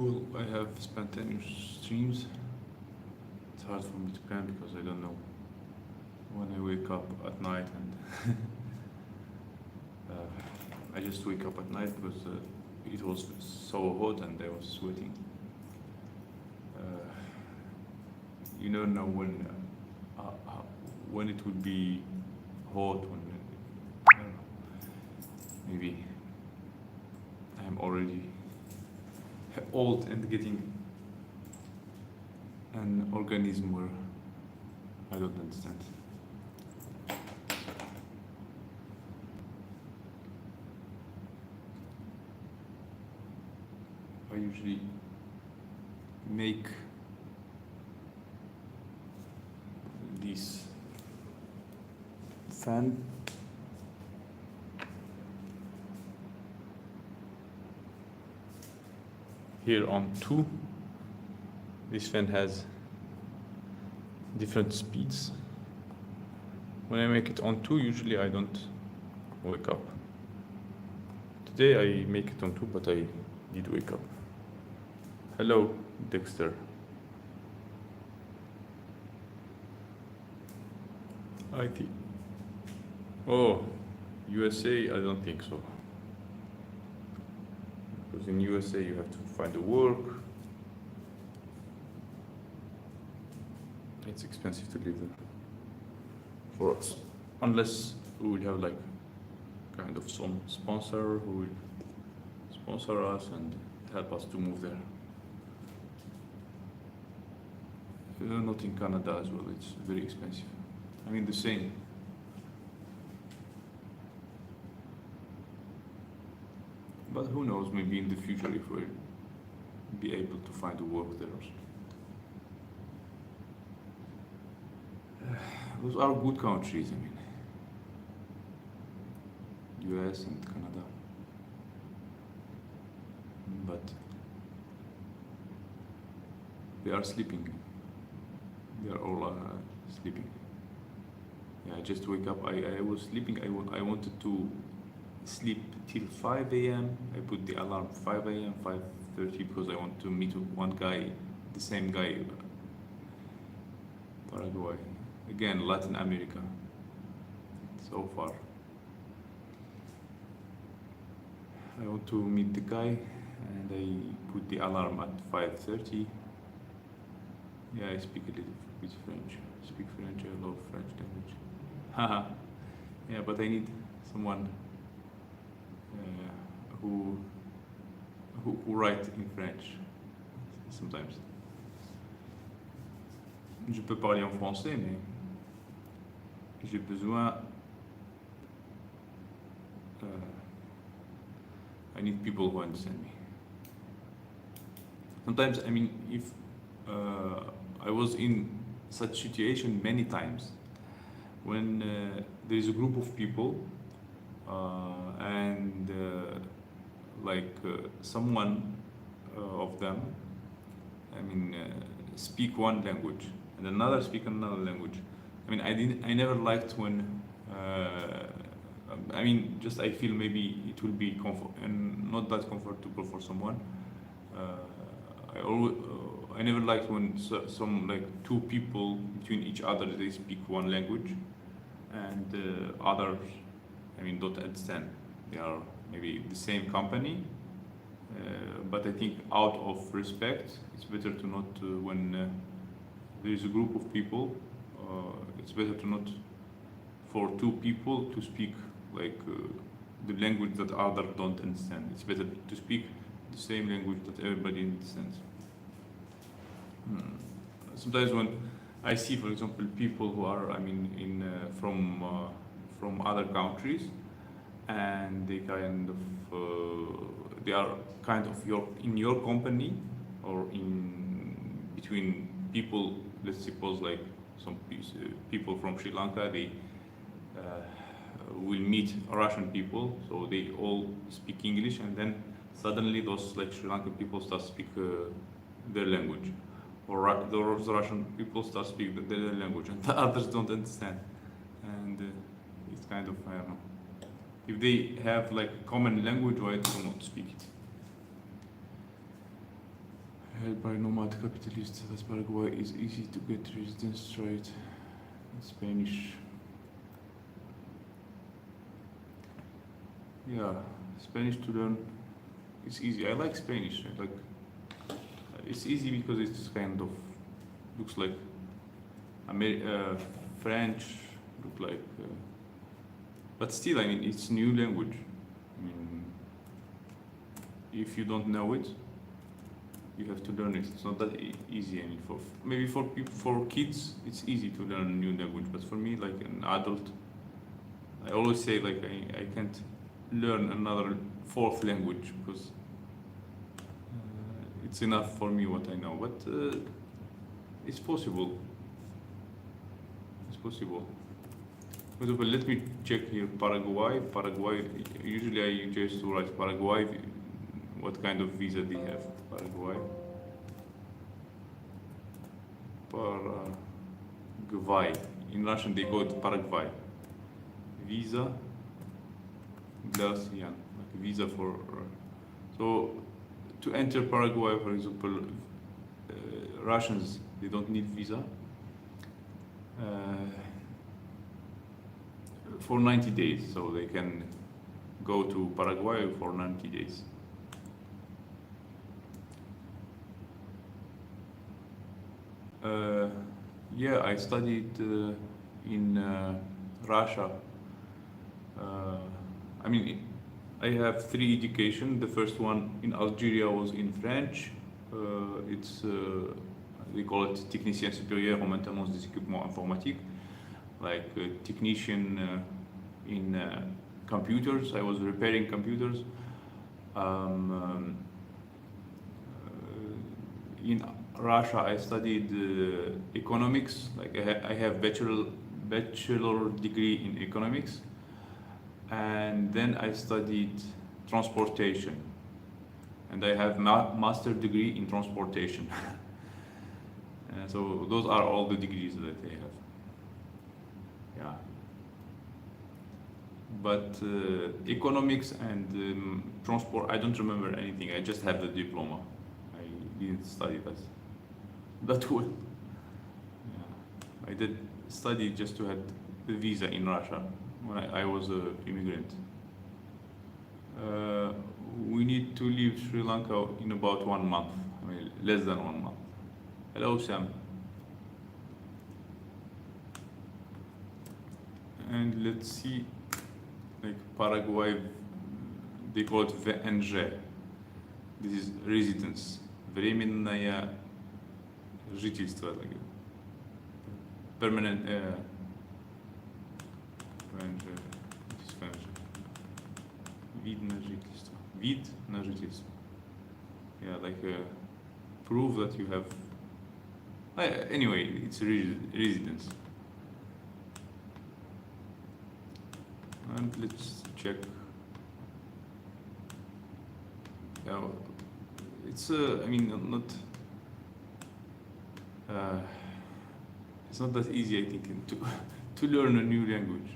Well, I have spontaneous streams. It's hard for me to plan because I don't know when I wake up at night, and I just wake up at night because it was so hot and I was sweating. Uh, you don't know when it will be hot. I don't know. Maybe I'm already old and getting an organism where I don't understand. I usually make this fan here on 2. This fan has different speeds. When I make it on 2, usually I don't wake up. Today I make it on 2, but I did wake up. Hello, Dexter. IT. Oh, USA, I don't think so. Because in USA you have to find a work. It's expensive to live there for us. Unless we will have like kind of some sponsor who will sponsor us and help us to move there. Not in Canada as well, it's very expensive. I mean the same. But who knows, maybe in the future if we'll be able to find a work there or something. Those are good countries, I mean. US and Canada. But they are sleeping. They are all sleeping. Yeah, I just wake up. I was sleeping. I wanted to sleep till 5 a.m. I put the alarm 5 a.m., 5:30 because I want to meet one guy, the same guy, Paraguay. Again, Latin America. So far. I want to meet the guy and I put the alarm at 5:30. Yeah, I speak a little bit French. I speak French, I love French language. Haha. Yeah, but I need someone who write in French sometimes. Je peux parler en français, mais j'ai besoin. I need people who understand me. Sometimes, I mean, if I was in such situation many times when there is a group of people and someone of them, I mean, speak one language and another speak another language. I mean, I never liked when. I mean, just I feel maybe it will be and not that comfortable for someone. I never liked when some like two people between each other they speak one language, and others, I mean, don't understand. They are maybe the same company, but I think out of respect, it's better to not when there is a group of people. It's better to not for two people to speak like the language that others don't understand. It's better to speak the same language that everybody understands. Sometimes when I see, for example, people who are, I mean, in from other countries, and they kind of they are kind of in your company or in between people. Let's suppose like some people from Sri Lanka, they will meet Russian people, so they all speak English, and then suddenly those like Sri Lankan people start speak their language, or those Russian people start speak their language, and the others don't understand, and it's kind of, I don't know. If they have like a common language, why do not speak it? held by nomad capitalists that Paraguay is easy to get residence right. Spanish. Yeah, Spanish to learn. It's easy. I like Spanish. It's easy because it's kind of looks like French. Look like, but still, I mean, it's new language. I mean, if you don't know it, you have to learn it. It's not that easy. I mean, maybe for people, for kids, it's easy to learn a new language. But for me, like an adult, I always say like I can't learn another fourth language because it's enough for me what I know. But it's possible. It's possible. For example, let me check here. Paraguay. Paraguay. Usually I just write Paraguay. What kind of visa do you have? Paraguay. Paraguay. In Russian they call it Paraguay. Visa. Glacian. Like visa for. So to enter Paraguay, for example, Russians they don't need visa. For 90 days, so they can go to Paraguay for 90 days. Yeah, I studied in Russia. I mean, I have 3 education. The first one in Algeria was in French. It's they call it technicien supérieur en maintenance des équipements informatiques, like a technician in computers. I was repairing computers. In Russia, I studied economics. Like I have bachelor degree in economics, and then I studied transportation, and I have master degree in transportation. So those are all the degrees that I have. Yeah. But economics and transport, I don't remember anything. I just have the diploma. I didn't study that well. Yeah. I did study just to have the visa in Russia when I was an immigrant. We need to leave Sri Lanka in about 1 month. I mean, less than 1 month. Hello, Sam. And let's see, like Paraguay, they call it VNG. This is residence, временное жительство, like permanent. VNG, what is VNG? Вид на жительство. Вид на жительство. Yeah, like proof that you have. Anyway, it's residence. And let's check. Yeah, it's I mean not. It's not that easy, I think, to learn a new language.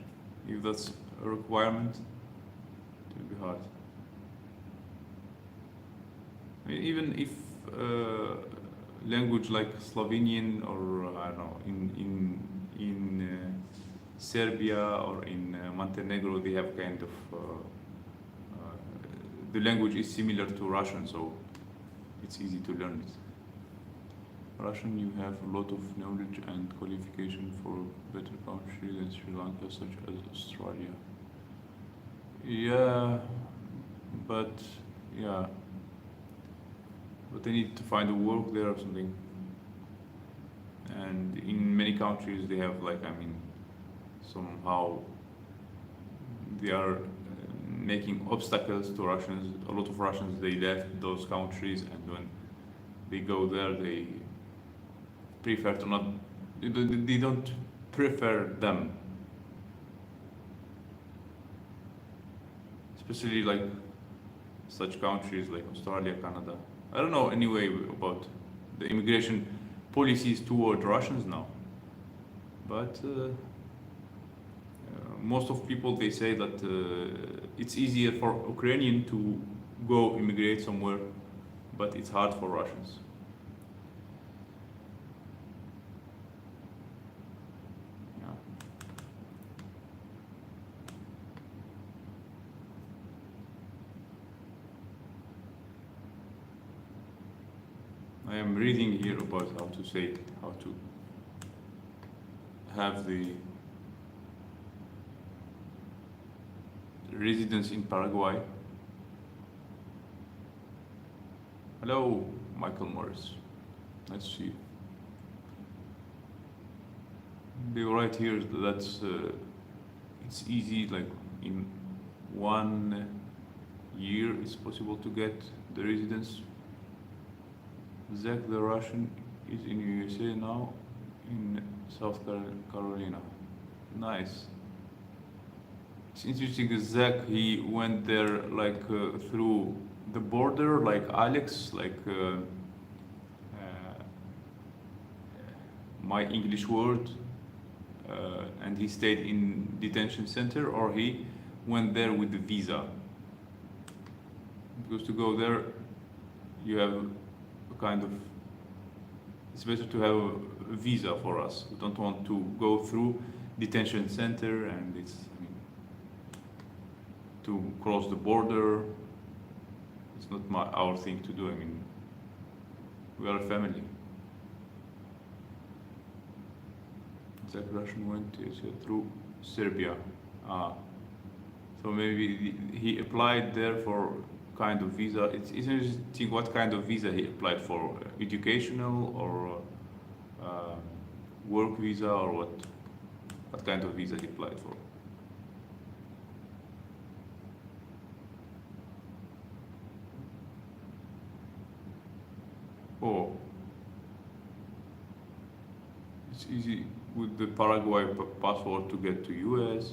If that's a requirement, it will be hard. I mean, even if language like Slovenian or I don't know in Serbia or in Montenegro, they have kind of the language is similar to Russian, so it's easy to learn it. Russian, you have a lot of knowledge and qualification for better country than Sri Lanka, such as Australia. Yeah, but I need to find a work there or something. And in many countries, they have somehow they are making obstacles to Russians. A lot of Russians, they left those countries, and when they go there, they prefer to not. They don't prefer them, especially like such countries like Australia, Canada. I don't know anyway about the immigration policies toward Russians now, but most of people, they say that it's easier for Ukrainian to go immigrate somewhere, but it's hard for Russians. I am reading here about how to say, how to have the residence in Paraguay. Hello, Michael Morris. Nice to see you. They write here that it's easy, like in 1 year it's possible to get the residence. Zach the Russian is in USA now, in South Carolina. Nice. It's interesting. Zach, he went there like through the border, like Alex, like my English word, and he stayed in detention center, or he went there with the visa. Because to go there, you have a kind of, it's better to have a visa for us. We don't want to go through detention center, and it's, I mean, to cross the border, it's not our thing to do. I mean, we are a family. Zach Russian went through Serbia. So maybe he applied there for kind of visa. It's interesting what kind of visa he applied for, educational or work visa, or what kind of visa he applied for. Oh, it's easy with the Paraguay passport to get to US.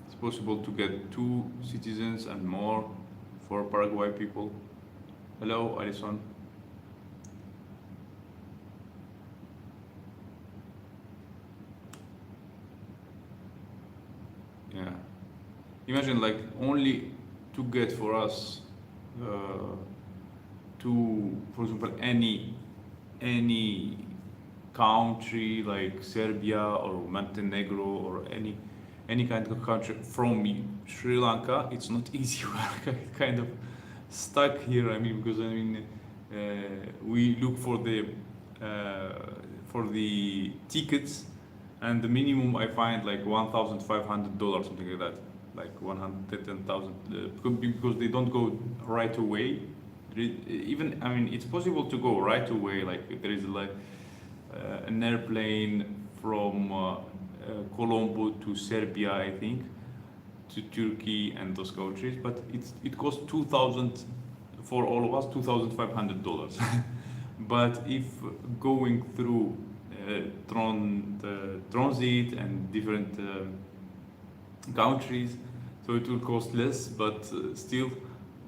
It's possible to get 2 citizens and more for Paraguay people. Hello, Alison. Yeah. Imagine, like, only to get for us to, for example, any country like Serbia or Montenegro or any kind of country from Sri Lanka, it's not easy. We're kind of stuck here. I mean, because I mean, we look for the tickets, and the minimum I find like $1,500, something like that, like 110,000, because they don't go right away. Even, I mean, it's possible to go right away. Like there is like an airplane from Colombo to Serbia, I think, to Turkey and those countries, but it costs 2,000 for all of us, $2,500. But if going through transit and different countries, so it will cost less, but still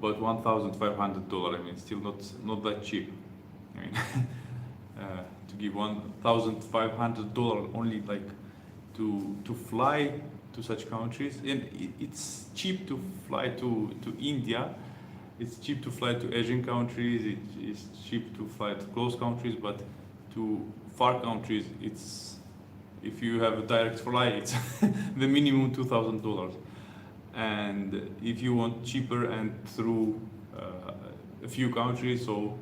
about $1,500. I mean, still not that cheap. I mean, to give $1,500 only, like, to fly to such countries, and it's cheap to fly to India. It's cheap to fly to Asian countries. It's cheap to fly to close countries, but to far countries, it's, if you have a direct flight, it's the minimum $2,000. And if you want cheaper and through a few countries, so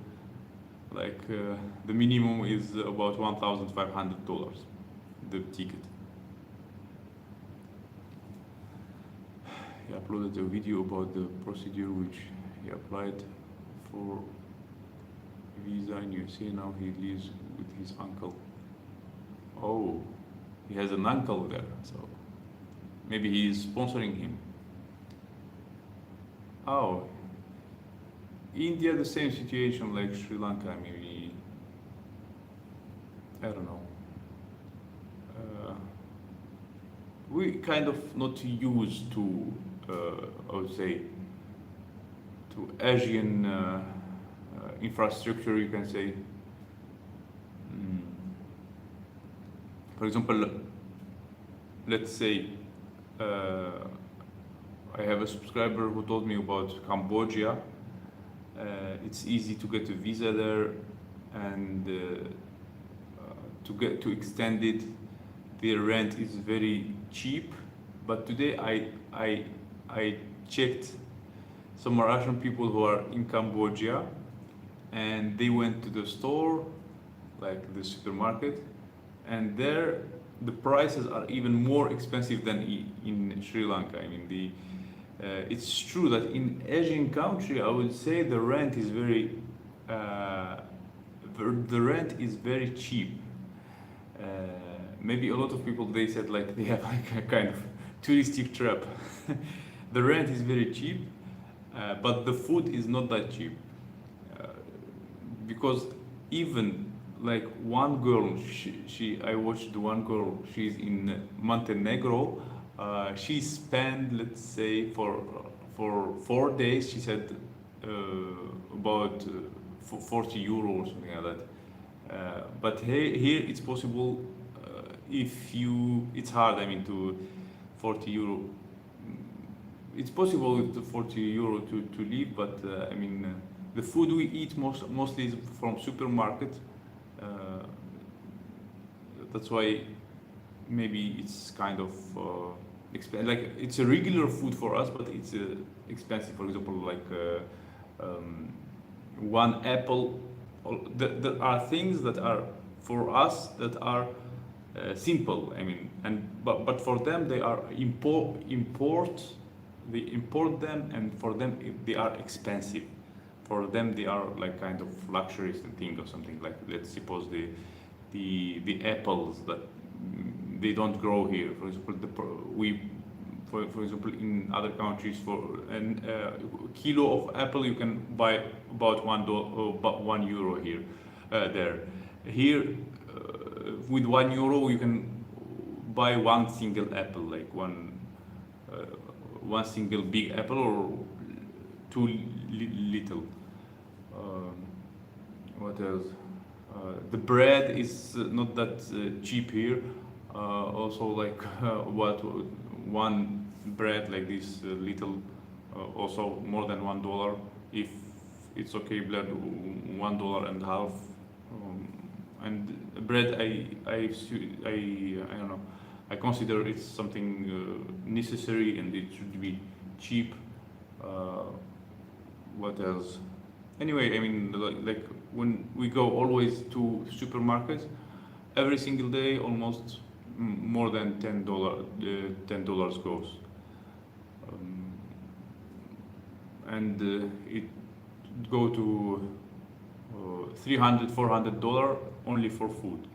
like the minimum is about $1,500, the ticket. He uploaded a video about the procedure which he applied for visa in USA. Now he lives with his uncle. Oh, he has an uncle there, so maybe he is sponsoring him. Oh, India, the same situation like Sri Lanka, maybe, I don't know. We kind of not used to, I would say, to Asian infrastructure, you can say. For example, let's say I have a subscriber who told me about Cambodia. It's easy to get a visa there, and to extend it, the rent is very cheap. But today I checked some Russian people who are in Cambodia, and they went to the store, like the supermarket, and there the prices are even more expensive than in Sri Lanka. I mean, it's true that in Asian country, I would say the rent is the rent is very cheap. Uh, Maybe a lot of people they said like they have like a kind of touristic trap. The rent is very cheap, but the food is not that cheap. Uh, because even like one girl, she I watched one girl. She's in Montenegro. She spent, let's say, for 4 days. She said about 40 euro or something like that. But here it's possible, if you it's hard. I mean, to 40 euro. It's possible with the 40 euro to live, but I mean, the food we eat mostly is from supermarket. Uh, that's why maybe it's kind of like it's a regular food for us, but it's expensive. For example, like one apple. There are things that are for us that are simple. I mean, but for them they are they import them, and for them they are expensive. For them they are like kind of luxuries thing or something. Like, let's suppose the apples that they don't grow here. For example, for example, in other countries, for an kilo of apple you can buy about about €1 here, there. Here, with €1 you can buy one single apple, like one single big apple, or two little. Um, what else? The bread is not that cheap here. Also, like what one bread like this little, also more than $1. If it's okay, bread $1.50. And bread, I don't know. I consider it's something necessary, and it should be cheap. What else? Anyway, I mean, like when we go always to supermarkets, every single day almost more than $10 goes, um, and it go to $300-400 only for food.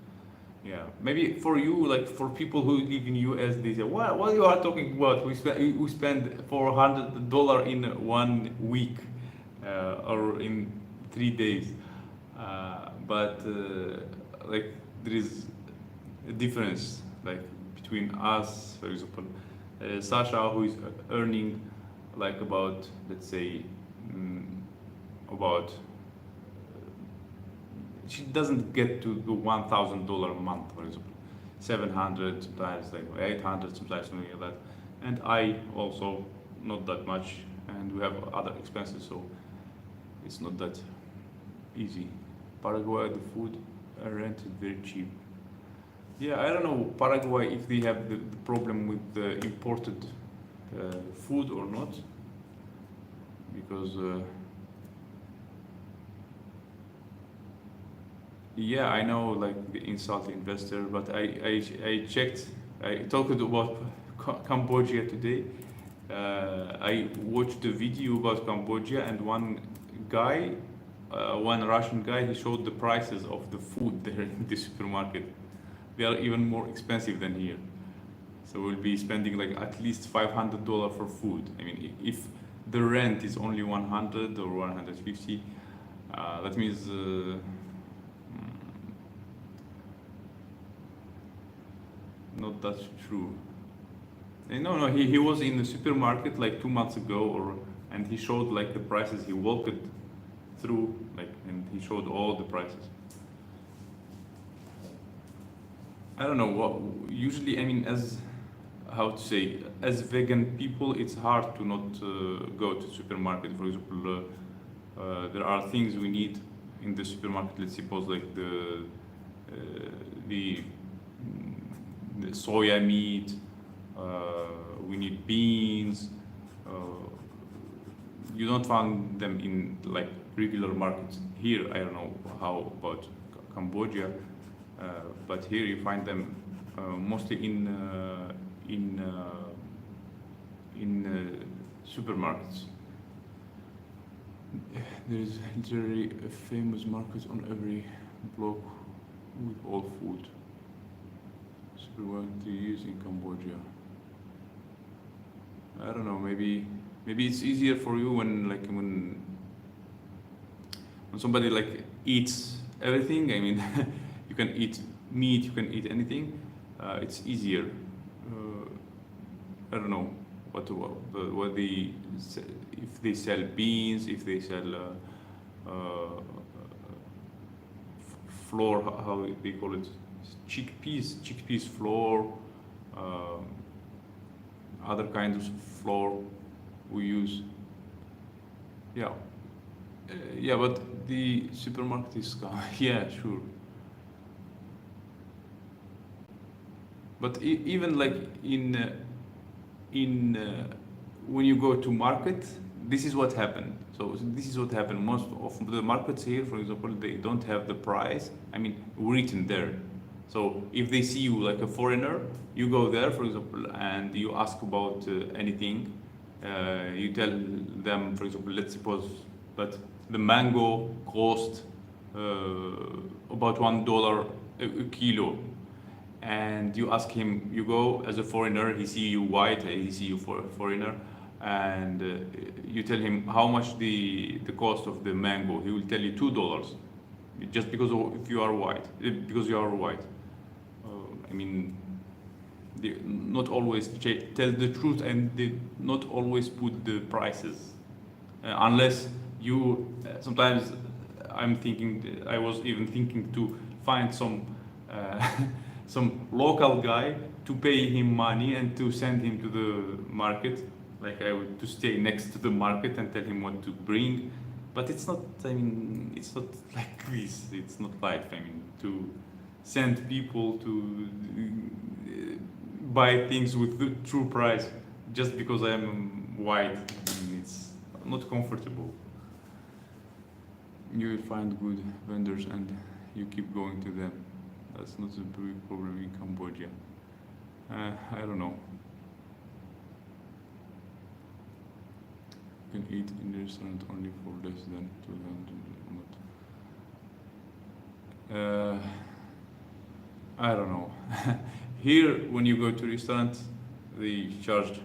Yeah, maybe for you, like for people who live in US, they say, what you are talking about? We spend $400 in 1 week, or in 3 days. But like there is a difference, like between us, for example, Sasha, who is earning like about, let's say, about she doesn't get to the $1,000 a month, for example, 700, sometimes like 800, sometimes something like that. And I also not that much, and we have other expenses, so it's not that easy. Paraguay, the food rent is very cheap. Yeah, I don't know Paraguay if they have the problem with the imported food or not, because yeah, I know like the insult investor, but I checked. I talked about Cambodia today. I watched the video about Cambodia, and one Russian guy, he showed the prices of the food there in the supermarket. They are even more expensive than here. So we'll be spending like at least $500 for food. I mean, if the rent is only 100 or 150, that means not that true. No, he was in the supermarket like 2 months ago, and he showed like the prices. He walked through, like, and he showed all the prices. I don't know what. Usually, I mean, as how to say, as vegan people, it's hard to not go to supermarket. For example, there are things we need in the supermarket. Let's suppose like the soya meat. We need beans. you don't find them in like regular markets. Here, I don't know how about Cambodia, but here you find them mostly in supermarkets. There is literally a famous market on every block with all food. Supermarket to use in Cambodia. I don't know. Maybe it's easier for you when when somebody like eats everything. I mean, you can eat meat, you can eat anything. It's easier. I don't know what the if they sell beans, if they sell flour, how they call it, chickpeas flour, other kinds of flour we use. Yeah, yeah, but the supermarket is yeah, sure. But even like in when you go to market, this is what happened. So this is what happened. Most of the markets here, for example, they don't have the price. I mean, written there. So if they see you like a foreigner, you go there, for example, and you ask about anything. You tell them, for example, let's suppose that the mango cost about $1 a kilo, and you ask him, you go as a foreigner, he see you white, he see you for a foreigner, and you tell him how much the cost of the mango. He will tell you $2, just because if you are white, because you are white. I mean, they not always tell the truth, and they not always put the prices, unless you. Sometimes I was even thinking to find some some local guy to pay him money and to send him to the market, like I would to stay next to the market and tell him what to bring. But it's not. I mean, it's not like this. It's not life. I mean, to send people to buy things with the true price just because I am white. I mean, it's not comfortable. You will find good vendors and you keep going to them. That's not a big problem in Cambodia. I don't know. You can eat in the restaurant only for less than 200 baht. I don't know. Here, when you go to restaurant, they charge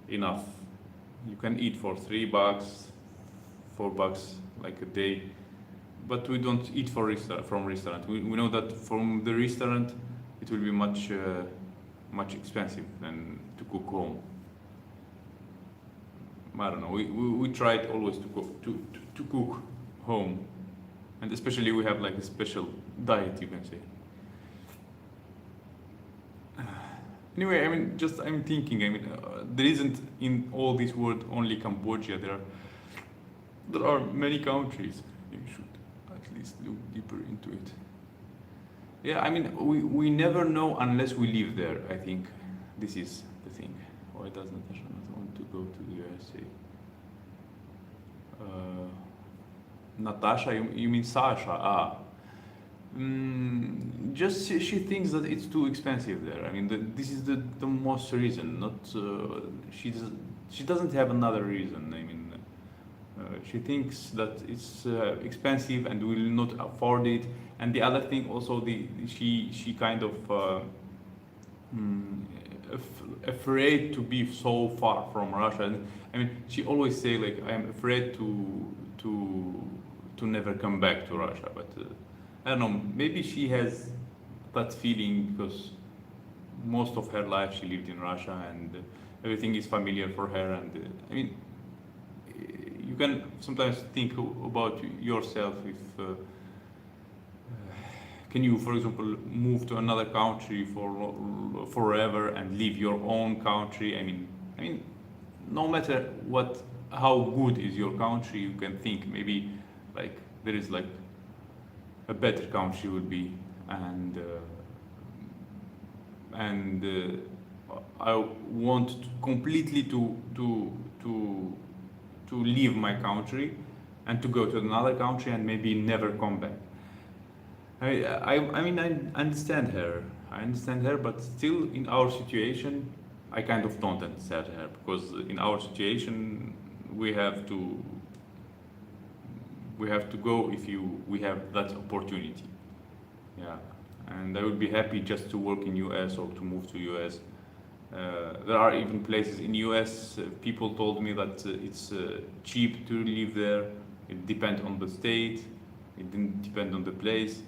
enough. You can eat for $3, $4 like a day, but we don't eat from restaurant. We know that from the restaurant, it will be much expensive than to cook home. I don't know. We tried always to cook home, and especially we have like a special diet, you can say. Anyway, I mean, just I'm thinking. I mean, there isn't in all this world only Cambodia. There are many countries. You should at least look deeper into it. Yeah, I mean, we never know unless we live there. I think this is the thing. Why does Natasha not want to go to the USA? Natasha, you mean Sasha? Ah. Just she thinks that it's too expensive there. I mean, this is the most reason. Not she doesn't have another reason. I mean, she thinks that it's expensive and will not afford it. And the other thing also, she kind of afraid to be so far from Russia. And I mean, she always say like, I'm afraid to never come back to Russia. But I don't know. Maybe she has that feeling because most of her life she lived in Russia and everything is familiar for her. And I mean, you can sometimes think about yourself if can you, for example, move to another country for forever and leave your own country? I mean, no matter how good is your country, you can think maybe like there is like a better country would be, and I want completely to to leave my country and to go to another country and maybe never come back. I mean, I understand her. I understand her, but still, in our situation, I kind of don't understand her because in our situation, we have to we have to go if we have that opportunity. Yeah, and I would be happy just to work in US or to move to US. There are even places in US. People told me that it's cheap to live there. It depends on the state. It didn't depend on the place.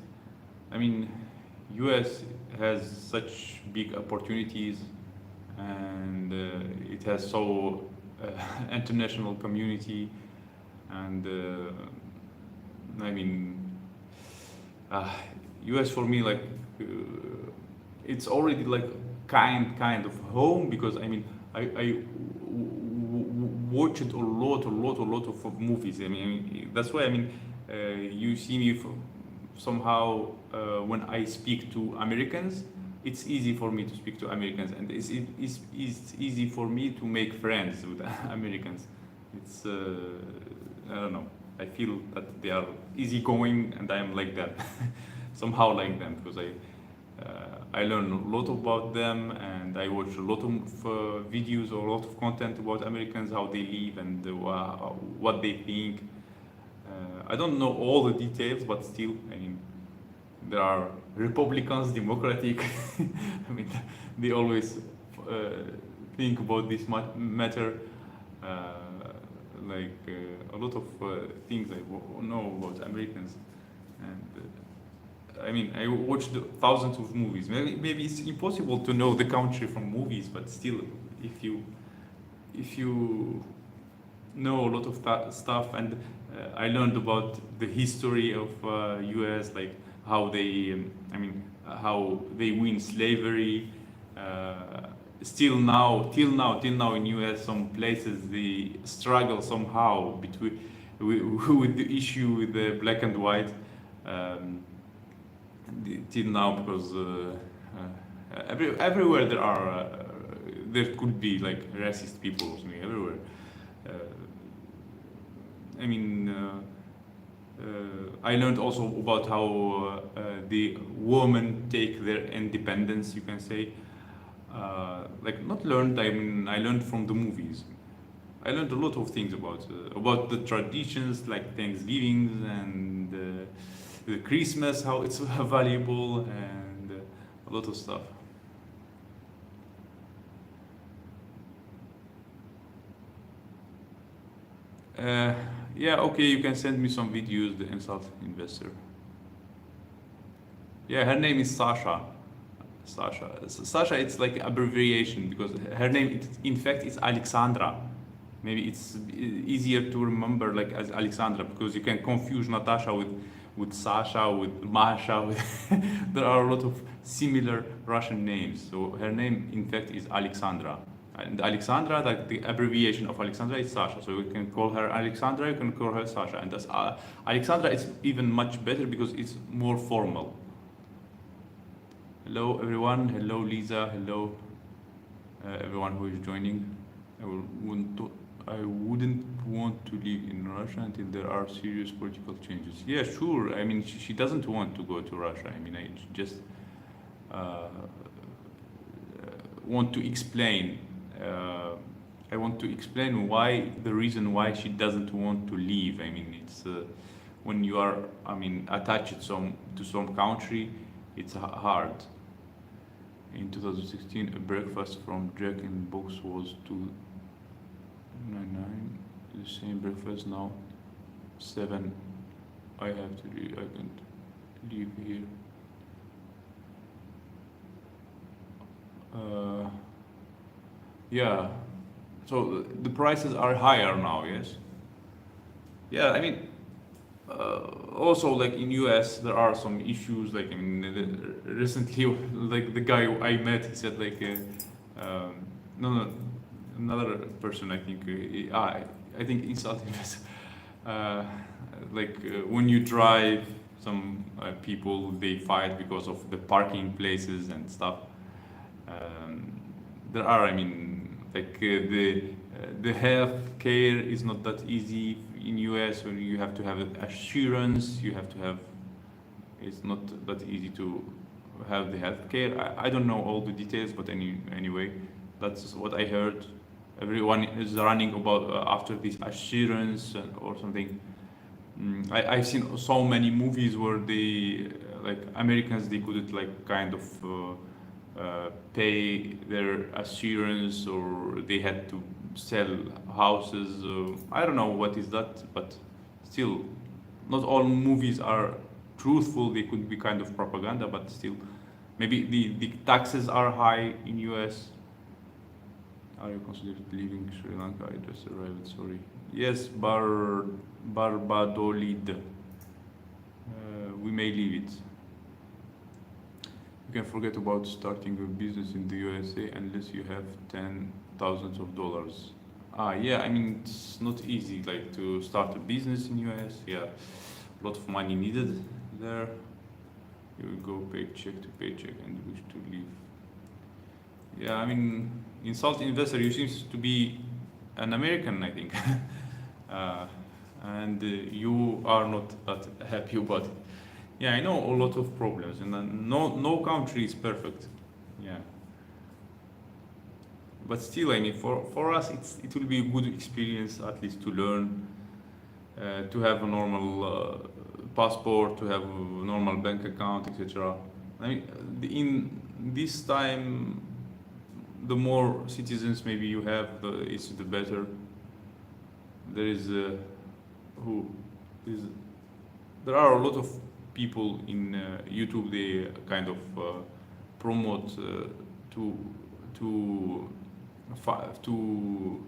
I mean, US has such big opportunities, and it has so international community, and I mean, uh, US for me like it's already like kind of home because I mean watched a lot of movies. I mean that's why I mean you see me somehow when I speak to Americans, it's easy for me to speak to Americans, and it's easy for me to make friends with Americans. It's I don't know. I feel that they are easygoing, and I am like that, somehow like them, because I learn a lot about them, and I watch a lot of videos or a lot of content about Americans, how they live, and what they think. I don't know all the details, but still, I mean, there are Republicans, Democratic. I mean, they always think about this matter. A lot of things I know about Americans, and I mean, I watched thousands of movies. Maybe it's impossible to know the country from movies, but still, if you know a lot of stuff, and I learned about the history of U.S., like how they, how they win slavery. Still now, till now in U.S., some places they struggle somehow between with the issue with the black and white. Till now, because everywhere there could be like racist people or something everywhere. I mean, I learned also about how the women take their independence, you can say. Like not learned, I mean, I learned from the movies. I learned a lot of things about the traditions, like Thanksgiving and the Christmas, how it's valuable, and a lot of stuff. Uh, yeah, okay, you can send me some videos, the insult investor. Yeah, her name is Sasha. Sasha, it's like abbreviation because her name, in fact, is Alexandra. Maybe it's easier to remember like as Alexandra because you can confuse Natasha with Sasha, with Masha. There are a lot of similar Russian names. So her name, in fact, is Alexandra. And Alexandra, like the abbreviation of Alexandra is Sasha. So you can call her Alexandra, you can call her Sasha. And that's, Alexandra is even much better because it's more formal. Hello, everyone. Hello, Lisa. Hello, everyone who is joining. I wouldn't want to live in Russia until there are serious political changes. Yeah, sure. I mean, she doesn't want to go to Russia. I mean, I just want to explain. I want to explain why the reason why she doesn't want to leave. I mean, it's when you are, I mean, attached to some country, it's hard. In 2016, a breakfast from Jack in the Box was $2.99. The same breakfast now, $7. I have to leave. I can't leave here. Yeah. So the prices are higher now. Yes. Yeah. I mean, also like in US there are some issues like I mean recently like the guy I met he said like no another person I think I think insulting us when you drive some people they fight because of the parking places and stuff. There are I mean like The health care is not that easy in US when you have to have assurance. You have to have. It's not that easy to have the health care. I don't know all the details, but anyway, that's what I heard. Everyone is running about after this assurance or something. I've seen so many movies where they like Americans they couldn't like kind of pay their assurance or they had to sell houses. I don't know what is that, but still, not all movies are truthful. They could be kind of propaganda, but still, maybe the taxes are high in US. Are you considered leaving Sri Lanka? I just arrived, sorry. Yes, Barbadolid. We may leave it. You can forget about starting a business in the USA unless you have $10,000. Yeah, I mean, it's not easy like to start a business in US. Yeah, a lot of money needed there. You will go paycheck to paycheck and wish to leave. Yeah, I mean, insult investor, you seems to be an American, I think, and you are not that happy about it. Yeah, I know a lot of problems, and no country is perfect. Yeah, but still, I mean, for us, it will be a good experience at least to learn, to have a normal passport, to have a normal bank account, etc. I mean, in this time the more citizens maybe you have, it's the better. There is who is there are a lot of people in YouTube. They kind of promote to to to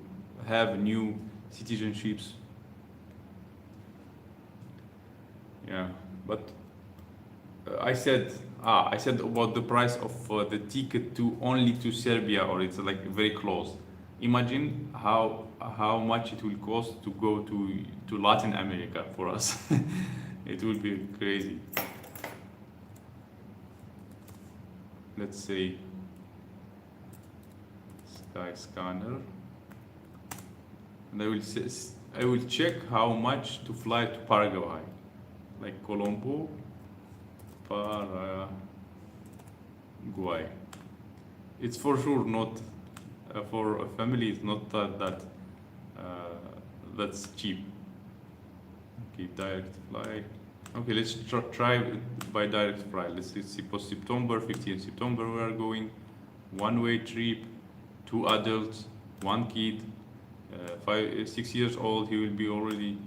have new citizenships. Yeah, but I said about the price of the ticket to only to Serbia, or it's like very close. Imagine how much it will cost to go to Latin America for us. It will be crazy. Let's say Skyscanner, and I will check how much to fly to Paraguay, like Colombo, Paraguay. It's for sure not for a family. It's not that's cheap. Okay, direct flight. Okay, let's try by direct flight. Let's see, post September, 15th September we are going. One-way trip, 2 adults, 1 kid, 6 years old. He will be already.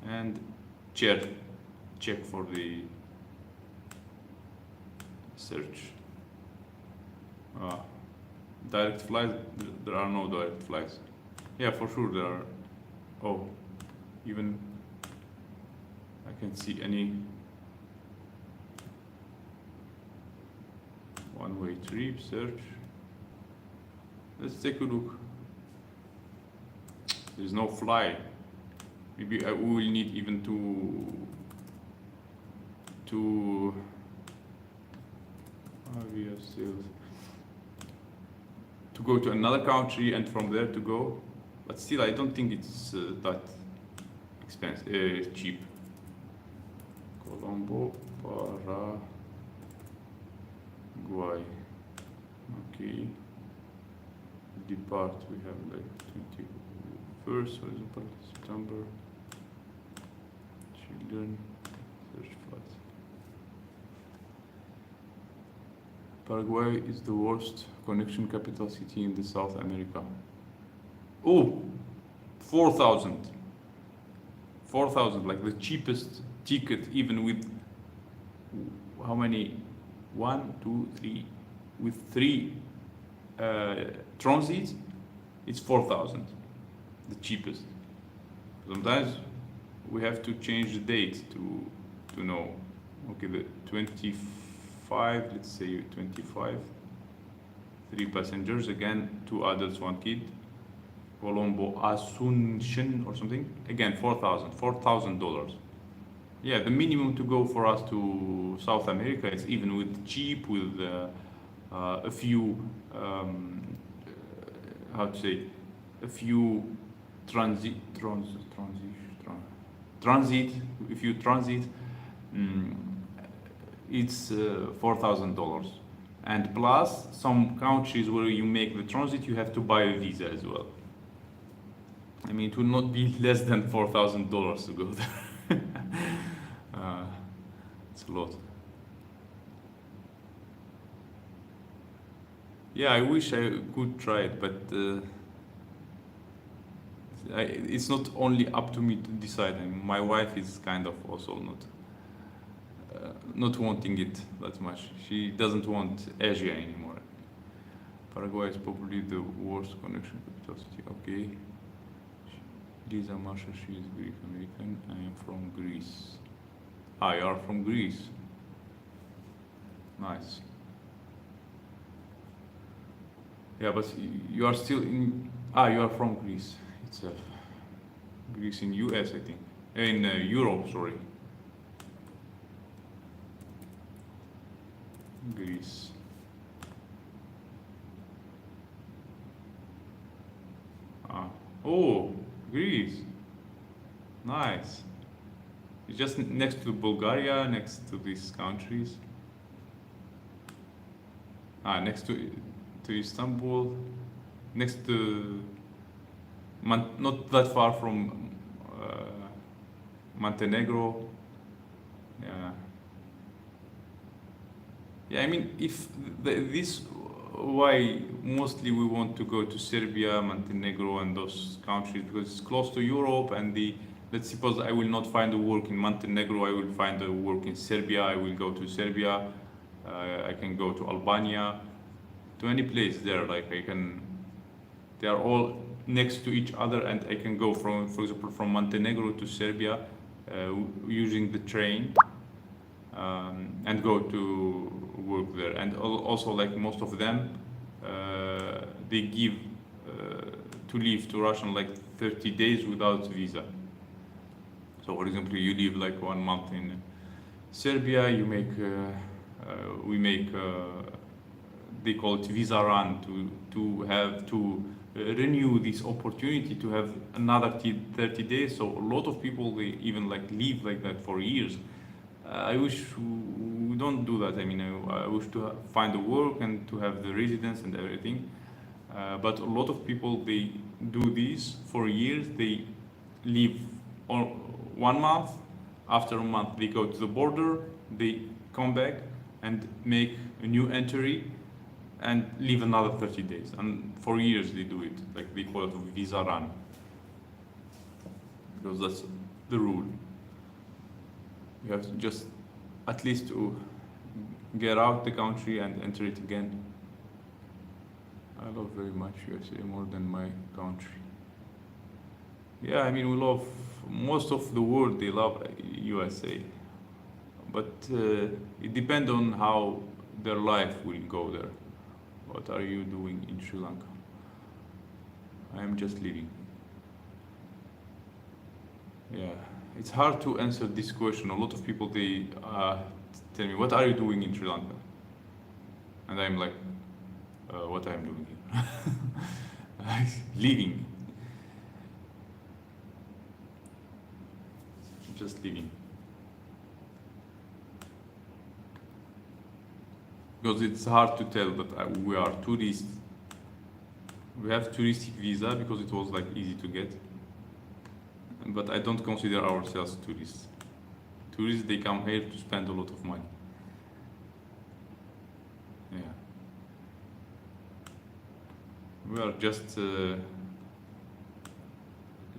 And check for the search. Direct flights. There are no direct flights. Yeah, for sure there are. Oh, even I can't see any one-way trip search. Let's take a look. There's no flight. Maybe we will need even to sales to go to another country and from there to go, but still I don't think it's that expensive, cheap. Colombo, Paraguay. Okay. Depart. We have like 21st, for example, September. Children. Search flights. Paraguay is the worst connection capital city in the South America. Oh, 4,000. 4,000, like the cheapest ticket, even with how many? 1, 2, 3, with 3 transits, it's 4,000, the cheapest. Sometimes we have to change the date to know. Okay, the 25, let's say 25, 3 passengers, again 2 adults, 1 kid. Colombo, Asunción or something, again $4,000. Yeah, the minimum to go for us to South America is even with cheap, with a few how to say, if you transit, transit, transit, transit, if you transit, mm, it's $4,000. And plus, some countries where you make the transit, you have to buy a visa as well. I mean, it will not be less than $4,000 to go there. It's a lot. Yeah, I wish I could try it, but it's not only up to me to decide. I mean, my wife is kind of also not wanting it that much. She doesn't want Asia anymore. Paraguay is probably the worst connection capital city. Okay. Lisa Marsha, she is Greek American. I am from Greece. Ah, you are from Greece. Nice. Yeah, but you are still in. Ah, you are from Greece itself. Greece in US, I think. In Europe, sorry. Greece. Ah. Oh, Greece. Nice. It's just next to Bulgaria, next to these countries. Ah, next to Istanbul, next to not that far from Montenegro. Yeah. Yeah, I mean, if this why mostly we want to go to Serbia, Montenegro, and those countries because it's close to Europe. And let's suppose I will not find a work in Montenegro, I will find a work in Serbia. I will go to Serbia. I can go to Albania, to any place there. Like I can, they are all next to each other, and I can go from, for example, from Montenegro to Serbia using the train. And go to work there. And also, like most of them, they give to leave to Russia like 30 days without visa. So, for example, you live like 1 month in Serbia, you make we make they call it visa run to have to renew this opportunity to have another 30 days. So a lot of people they even like live like that for years. I wish we don't do that. I mean, I wish to find a work and to have the residence and everything. But a lot of people they do this for years. They leave on 1 month. After a month, they go to the border. They come back and make a new entry and leave another 30 days. And for years they do it. Like they call it a visa run because that's the rule. You have to just at least to get out the country and enter it again. I love very much USA more than my country. Yeah, I mean we love most of the world. They love USA, but it depends on how their life will go there. What are you doing in Sri Lanka? I am just living. Yeah. It's hard to answer this question. A lot of people they tell me, "What are you doing in Sri Lanka?" And I'm like, "What I'm doing here? Living, just living." Because it's hard to tell that we are tourists. We have touristic visa because it was like easy to get. But I don't consider ourselves tourists. Tourists, they come here to spend a lot of money. Yeah. We are just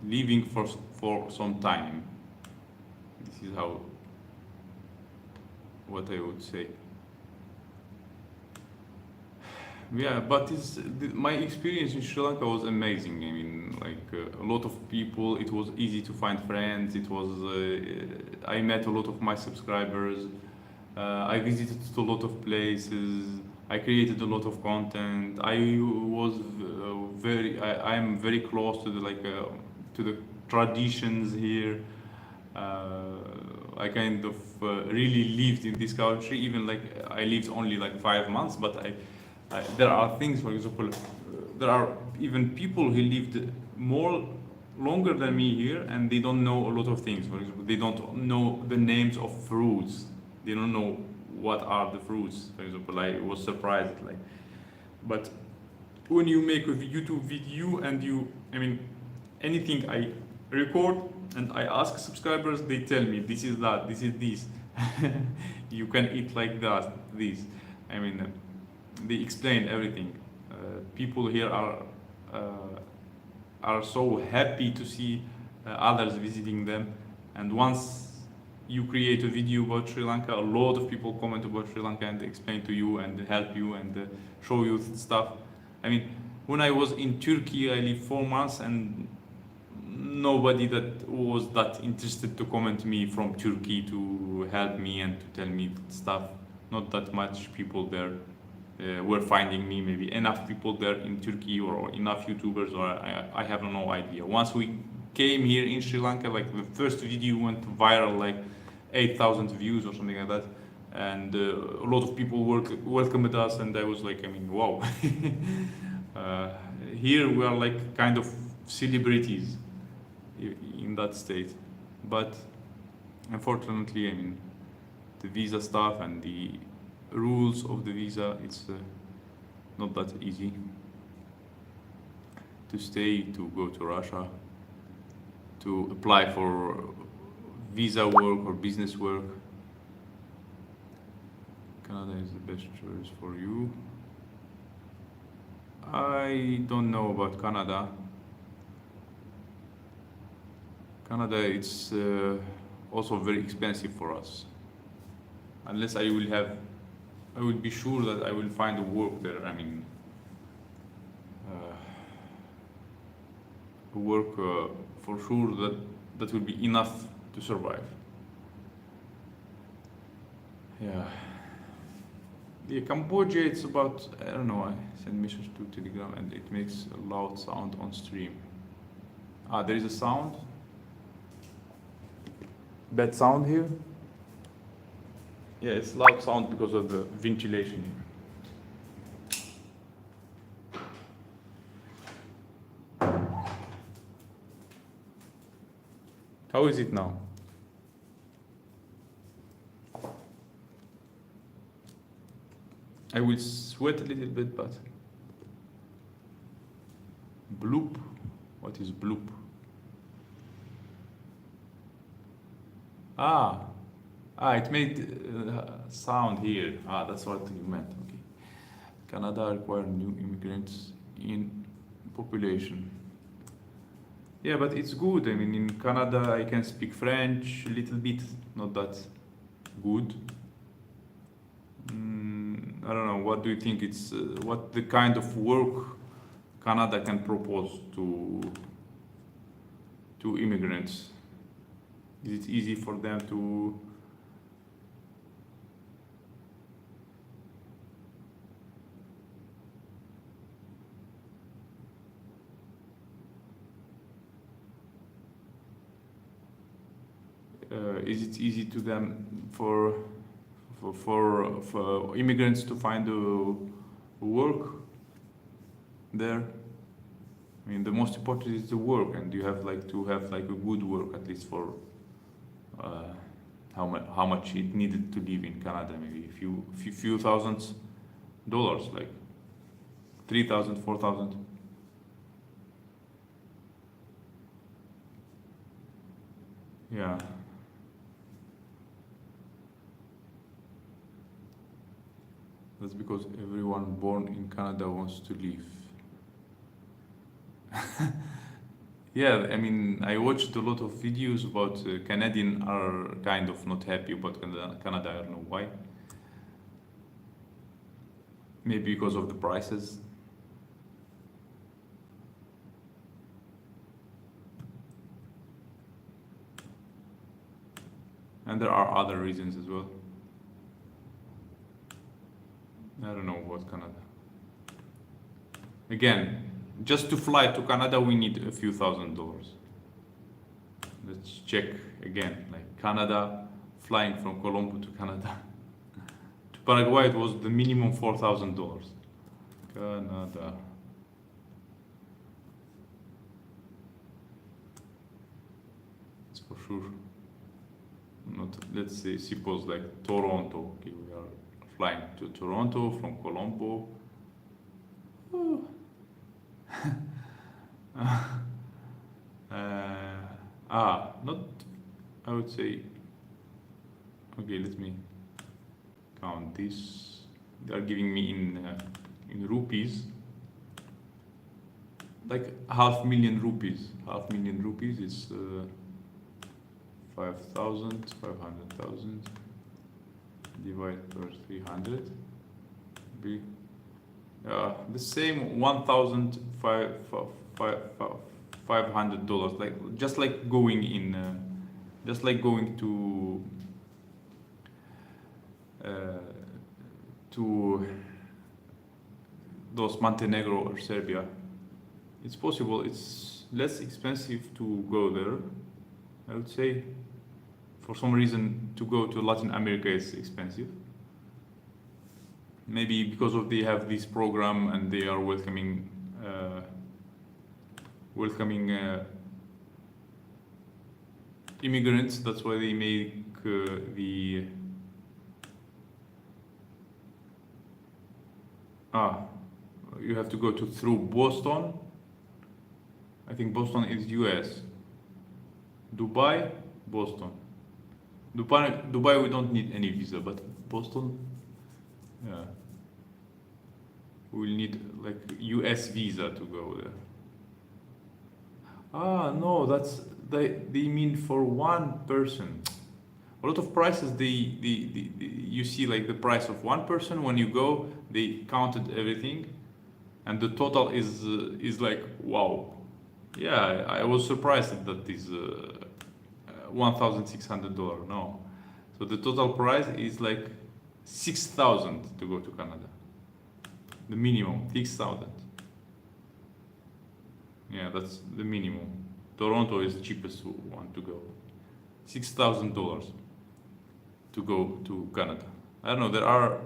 living for some time. This is what I would say. Yeah, but my experience in Sri Lanka was amazing. I mean, like a lot of people. It was easy to find friends. It was. I met a lot of my subscribers. I visited a lot of places. I created a lot of content. I was I am very close to the traditions here. I kind of really lived in this country. Even like I lived only like 5 months, but there are things, for example, there are even people who lived more longer than me here, and they don't know a lot of things. For example, they don't know the names of fruits. They don't know what are the fruits. For example, I was surprised. Like, but when you make a YouTube video and I mean, anything I record and I ask subscribers, they tell me this is that, this is this. You can eat like that, this. I mean, they explain everything. People here are so happy to see others visiting them, and once you create a video about Sri Lanka, a lot of people comment about Sri Lanka and explain to you and help you and show you stuff. I mean, when I was in Turkey, I lived 4 months, and nobody that was that interested to comment me from Turkey to help me and to tell me stuff. Not that much people there were finding me. Maybe enough people there in Turkey, or enough YouTubers, or I have no idea. Once we came here in Sri Lanka, like the first video went viral, like 8,000 views or something like that, and a lot of people welcomed us, and I was like, I mean, wow. Here we are like kind of celebrities in that state, but unfortunately, I mean, the visa stuff and the rules of the visa, it's not that easy to stay, to go to Russia, to apply for visa work or business work. Canada is the best choice for you. I don't know about Canada. Canada, it's also very expensive for us. Unless I will be sure that I will find a work there. I mean, work for sure that will be enough to survive. Yeah. Yeah, Cambodia, it's about, I don't know, I send message to Telegram and it makes a loud sound on stream. Ah, there is a sound. Bad sound here. Yeah, it's loud sound because of the ventilation here. How is it now? I will sweat a little bit, but bloop. What is bloop? It made sound here. That's what you meant. Okay. Canada require new immigrants in population. Yeah, but it's good. I mean, in Canada, I can speak French a little bit, not that good. I don't know. What do you think? It's what the kind of work Canada can propose to immigrants? Is it easy for them to? Is it easy to them for immigrants to find a work there? I mean, the most important is the work, and you have like to have like a good work at least for how much it needed to live in Canada. Maybe a few thousands dollars, like 3,000, 4,000. Yeah. That's because everyone born in Canada wants to leave. Yeah, I mean, I watched a lot of videos about Canadians are kind of not happy about Canada. I don't know why. Maybe because of the prices. And there are other reasons as well. I don't know what Canada. Again, just to fly to Canada, we need a few $1,000s. Let's check again, like Canada, flying from Colombo to Canada. To Paraguay, it was the minimum $4,000. Canada. It's for sure not. Let's say suppose like Toronto. Okay, we are flying to Toronto from Colombo. Oh. Not. I would say. Okay, let me count this. They are giving me in rupees. Like half million rupees. Half million rupees is 500,000 divided per 300. Be the same $1,500. Like just like going in, just like going to those Montenegro or Serbia. It's possible. It's less expensive to go there. I would say, for some reason, to go to Latin America is expensive. Maybe because of they have this program and they are welcoming immigrants. That's why they make the you have to go through Boston. I think Boston is US. Dubai, Boston. Dubai we don't need any visa, but Boston, yeah. We'll need like US visa to go there. No, they mean for one person. A lot of prices you see like the price of one person when you go, they counted everything and the total is like wow. Yeah, I was surprised that this $1,600. No, so the total price is like 6,000 to go to Canada. The minimum 6,000. Yeah, that's the minimum. Toronto is the cheapest one to go. $6,000 to go to Canada. I don't know.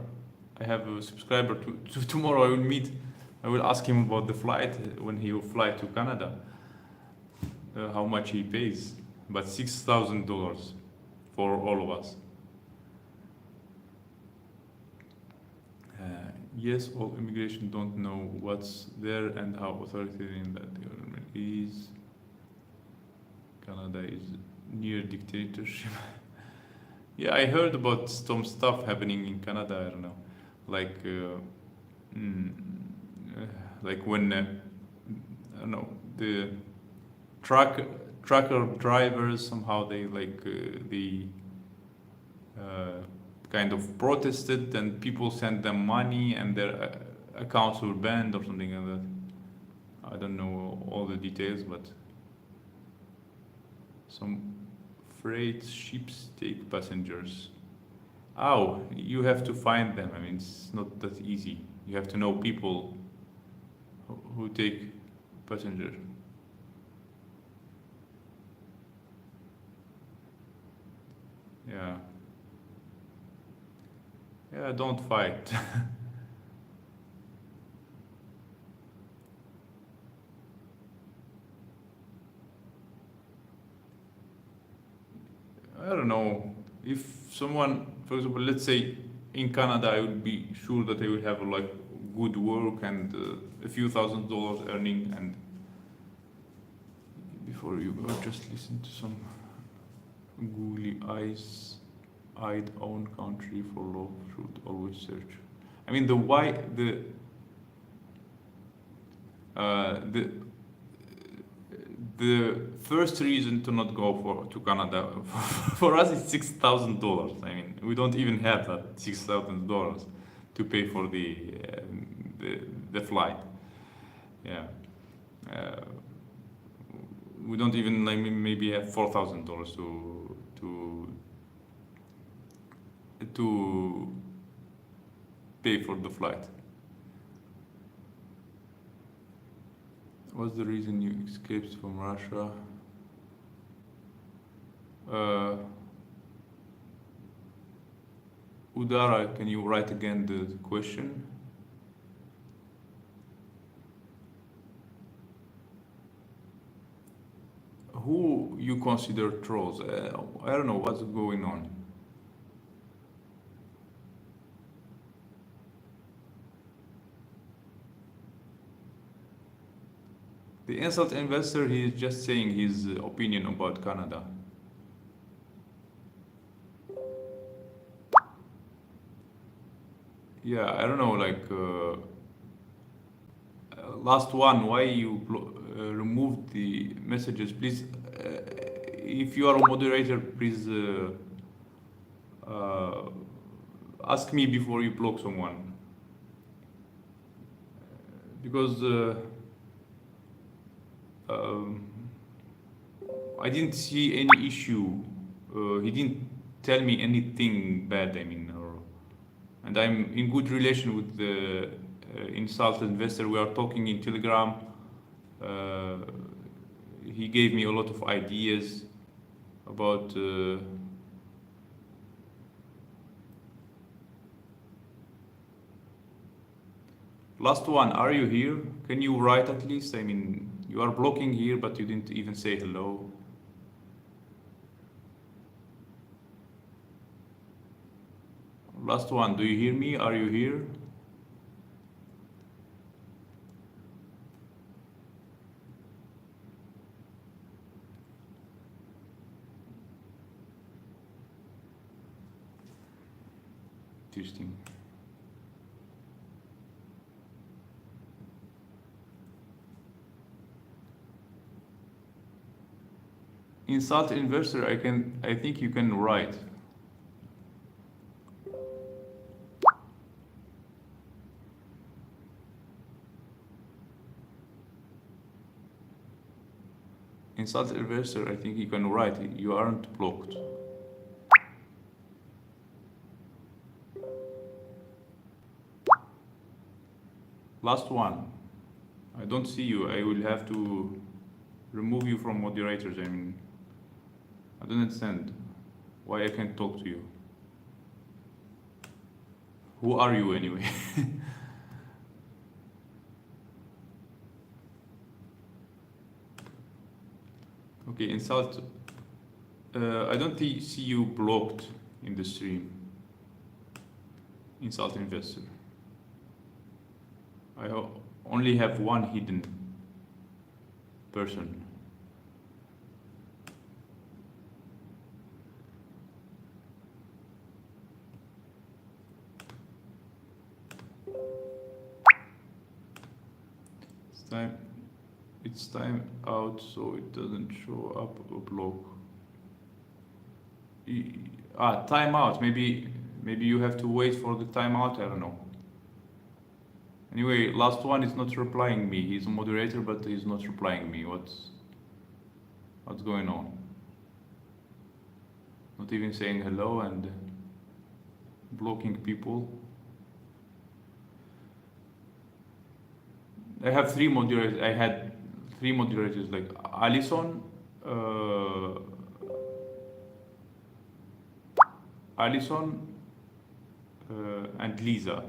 I have a subscriber. Tomorrow I will ask him about the flight when he will fly to Canada. How much he pays, but $6,000 for all of us. Yes, all immigration don't know what's there and how authoritarian that government is. Canada is near dictatorship. Yeah, I heard about some stuff happening in Canada. I don't know, like like when I don't know, the trucker drivers somehow they kind of protested and people sent them money and their accounts were banned or something like that. I don't know all the details, but some freight ships take passengers. Oh, you have to find them. I mean, it's not that easy. You have to know people who take passengers. Yeah. Yeah, don't fight. I don't know. If someone, for example, let's say in Canada, I would be sure that I will have like good work and a few $1,000s earning. And before you go, just listen to some googly eyes. I'd own country for law should always search. I mean the first reason to not go to Canada for us is $6,000. I mean, we don't even have that $6,000 to pay for the flight. Yeah, we don't even like maybe have $4,000 to pay for the flight. What's the reason you escaped from Russia? Udara, can you write again the question? who you consider trolls? I don't know what's going on. The insult investor, he is just saying his opinion about Canada. Yeah, I don't know, like, last one, why you removed the messages? Please, if you are a moderator, please uh, ask me before you block someone. Because um, I didn't see any issue. He didn't tell me anything bad, I mean, and I'm in good relation with the insult investor. We are talking in Telegram. Uh, he gave me a lot of ideas about last one. Are you here? Can you write at least? I mean, you are blocking here, but you didn't even say hello. Last one, do you hear me? Are you here? Interesting. Insult investor, I think you can write. Insult investor, I think you can write. You aren't blocked. Last one. I don't see you. I will have to remove you from moderators. I mean, I don't understand why I can't talk to you. Who are you anyway? Okay, insult. I don't see you blocked in the stream. Insult investor. I only have one hidden person. It's time out, so it doesn't show up a block. Time out. Maybe you have to wait for the timeout. I don't know. Anyway, last one is not replying me. He's a moderator, but he's not replying me. What's going on? Not even saying hello and blocking people. I have three moderators. I had three moderators like Alison, and Lisa.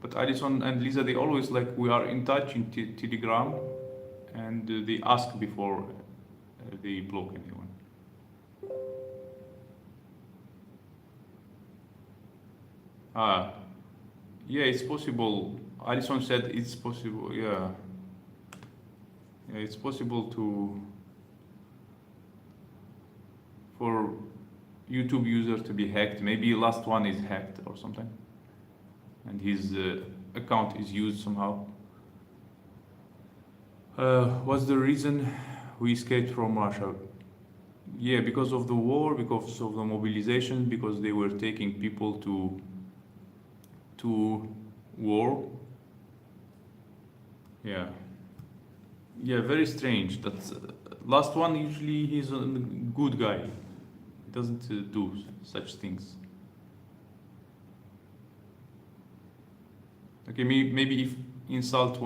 But Alison and Lisa, they always like we are in touch in Telegram, and they ask before they block anyone. Yeah, it's possible. Alison said it's possible. Yeah, it's possible for YouTube user to be hacked. Maybe last one is hacked or something, and his account is used somehow. What's the reason we escaped from Russia? Yeah, because of the war, because of the mobilization, because they were taking people to war. Yeah, very strange. That's last one. Usually he's a good guy. He doesn't do such things. Okay, maybe if insult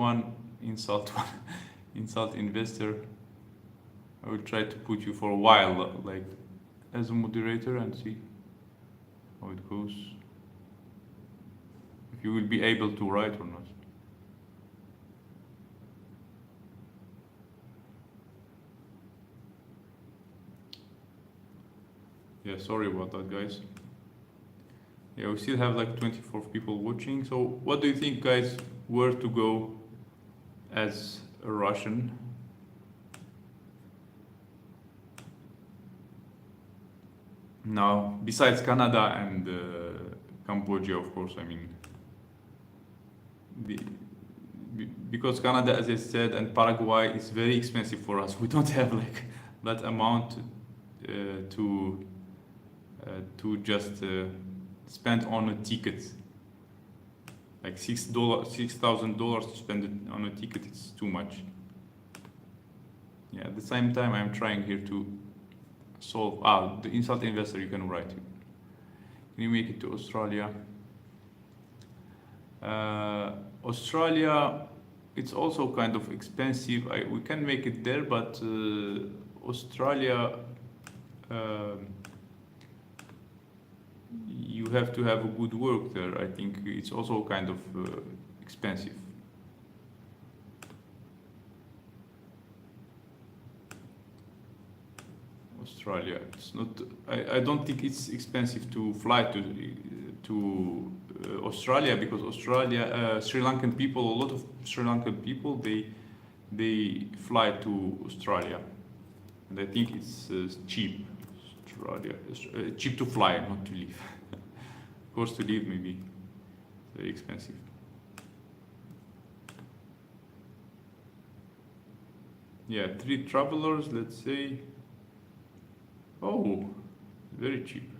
investor, I will try to put you for a while, like as a moderator, and see how it goes. If you will be able to write or not. Yeah, sorry about that, guys. Yeah, we still have like 24 people watching. So, what do you think, guys? Where to go as a Russian? Now, besides Canada and Cambodia, of course, I mean, the, because Canada, as I said, and Paraguay is very expensive for us. We don't have like that amount to just spend on a ticket. Like $6,000 to spend it on a ticket, it's too much. Yeah, at the same time, I'm trying here to solve. The insult investor, you can write. Can you make it to Australia? Australia, it's also kind of expensive. We can make it there, but Australia, you have to have a good work there. I think it's also kind of expensive. Australia, it's not. I don't think it's expensive to fly to Australia, because Australia, Sri Lankan people, a lot of Sri Lankan people, they fly to Australia, and I think it's cheap. Australia, cheap to fly, not to live. Of course, to live maybe very expensive. Yeah, 3 travelers, let's say. Oh, very cheap.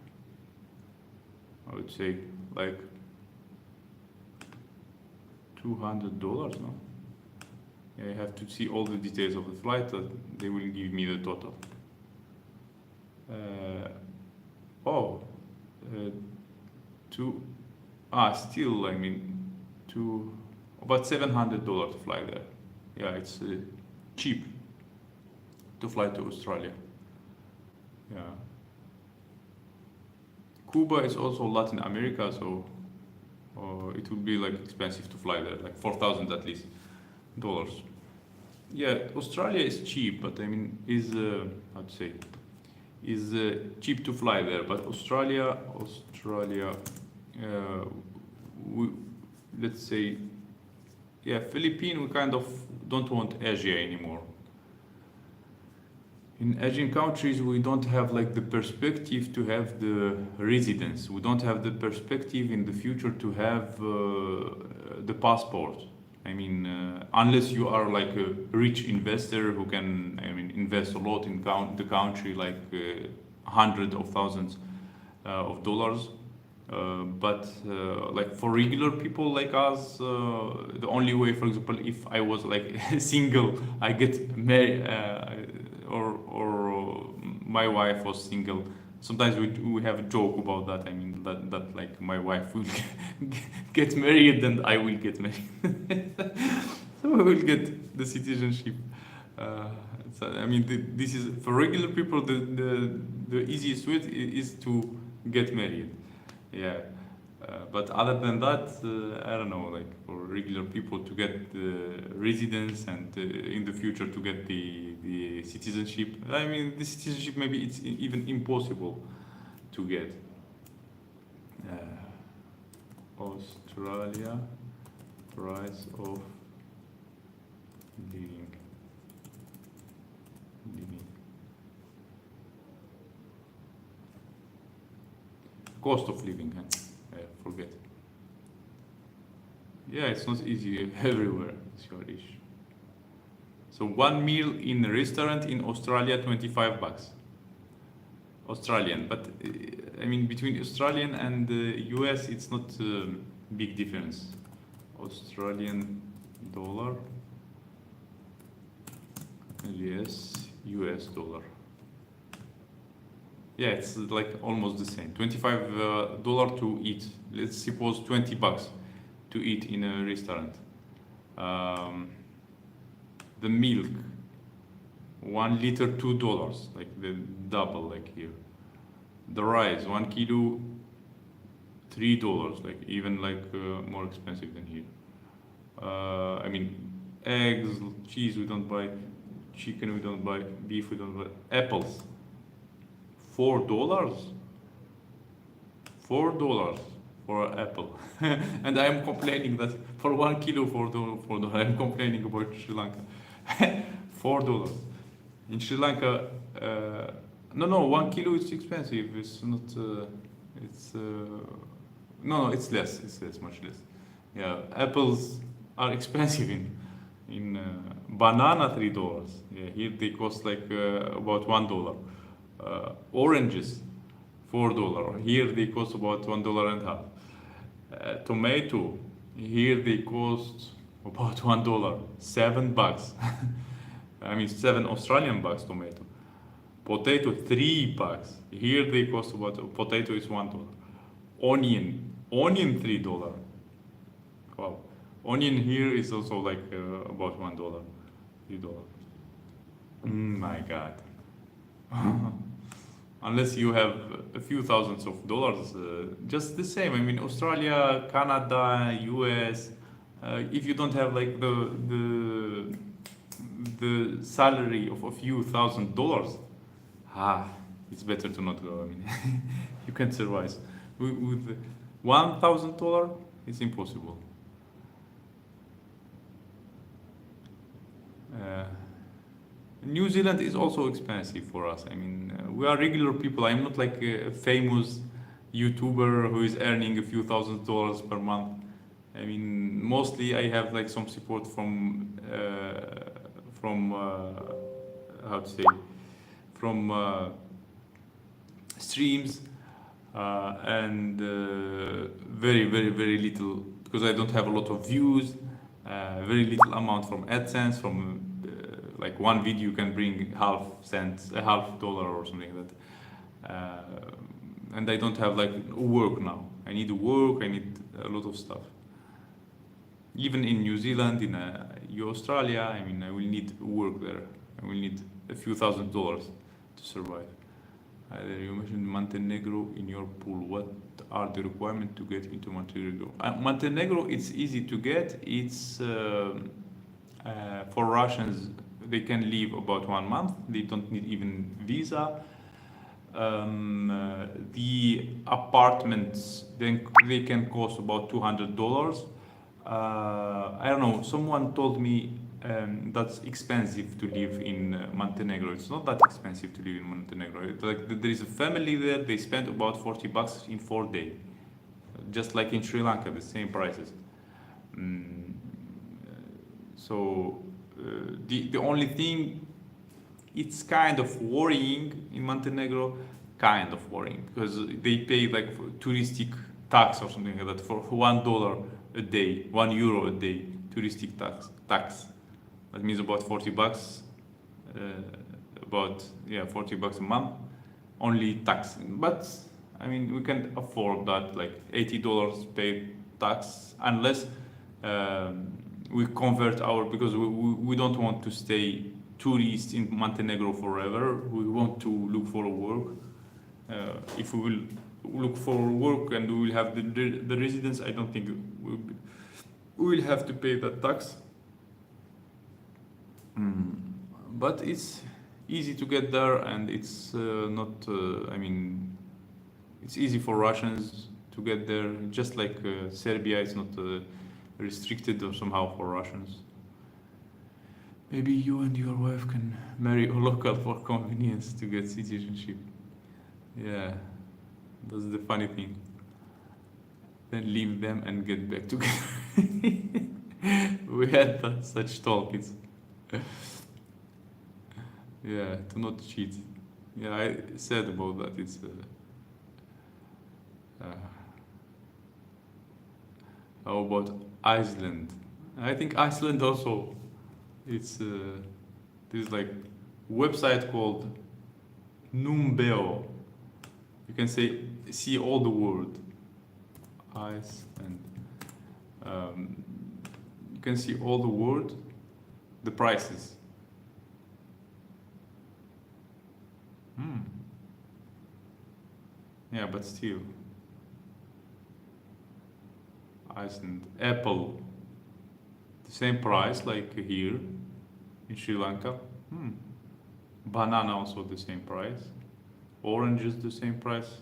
I would say like $200, no? Yeah, I have to see all the details of the flight. They will give me the total. Oh, still, I mean, about $700 to fly there. Yeah, it's cheap to fly to Australia. Yeah. Cuba is also Latin America, so it would be like expensive to fly there, like 4,000 at least dollars. Yeah, Australia is cheap, but I mean, how'd say, is cheap to fly there. But Australia, let's say, yeah, Philippines, we kind of don't want Asia anymore. In Asian countries, we don't have like the perspective to have the residence. We don't have the perspective in the future to have the passport. I mean, unless you are like a rich investor who can, I mean, invest a lot in the country, like hundreds of thousands of dollars. But like for regular people like us, the only way, for example, if I was like single, I get married, or my wife was single. Sometimes we have a joke about that. I mean that like my wife will get married and I will get married, so we will get the citizenship. I mean, this is for regular people. The easiest way is to get married. Yeah. But other than that, I don't know, like for regular people to get the residence and in the future to get the citizenship. I mean, the citizenship maybe it's even impossible to get. Australia, price of living. Cost of living, huh? Forget. Yeah, it's not easy everywhere. It's your issue. So one meal in a restaurant in Australia, $25. Australian, but I mean between Australian and the US, it's not a big difference. Australian dollar, yes, US dollar. Yeah, it's like almost the same. $25 to eat. Let's suppose $20 to eat in a restaurant. The milk, 1 liter, $2, like the double, like here. The rice, 1 kilo, $3, like even like more expensive than here. I mean, eggs, cheese we don't buy, chicken we don't buy, beef we don't buy, apples. $4? $4 for an apple, and I am complaining that for 1 kilo $4, I am complaining about Sri Lanka. $4 in Sri Lanka. No, 1 kilo is expensive. It's not. It's no, it's less. It's less, much less. Yeah, apples are expensive in banana $3. Yeah, here they cost like about $1. Oranges $4. Here they cost about $1.50. Tomato here they cost about $1. $7. I mean 7 Australian bucks tomato. Potato $3. Here they cost about potato is $1. Onion $3. Wow. Onion here is also like about $1. $3. My God. Unless you have a few thousands of dollars, just the same. I mean, Australia, Canada, US. If you don't have like the salary of a few $1,000s, it's better to not go. I mean, you can survive. With $1,000, it's impossible. New Zealand is also expensive for us. I mean, we are regular people. I'm not like a famous YouTuber who is earning a few $1,000s per month. I mean, mostly I have like some support from how to say, from streams and very, very, very little, because I don't have a lot of views. Very little amount from AdSense. From like one video can bring $0.50 or something like that. And I don't have like work now. I need work. I need a lot of stuff. Even in New Zealand, in Australia, I mean, I will need work there. I will need a few $1,000s to survive. You mentioned Montenegro in your pool. What are the requirements to get into Montenegro? Montenegro, it's easy to get. It's for Russians, they can live about 1 month. They don't need even visa. The apartments, then they can cost about $200. I don't know. Someone told me that's expensive to live in Montenegro. It's not that expensive to live in Montenegro. It's like there is a family there. They spent about $40 in 4 days, just like in Sri Lanka, the same prices. So the only thing, it's kind of worrying in Montenegro, because they pay like touristic tax or something like that for $1 a day, €1 a day, touristic tax. That means about $40, $40 a month, only tax. But I mean, we can afford that, like $80 paid tax, unless we convert because we don't want to stay tourist in Montenegro forever. We want to look for a work. If we will look for work and we will have the residence, I don't think we will have to pay that tax. But it's easy to get there, and it's not. I mean, it's easy for Russians to get there, just like Serbia. It's not restricted or somehow for Russians. Maybe you and your wife can marry a local for convenience to get citizenship. Yeah, that's the funny thing. Then leave them and get back together. We had such talk. It's yeah, to not cheat. Yeah, I said about that. It's how about Iceland? I think Iceland also. It's there's like website called Numbeo. You can see all the world. Iceland. You can see all the world, the prices. Yeah, but still. Iceland. Apple, the same price like here in Sri Lanka. Banana also the same price. Oranges the same price.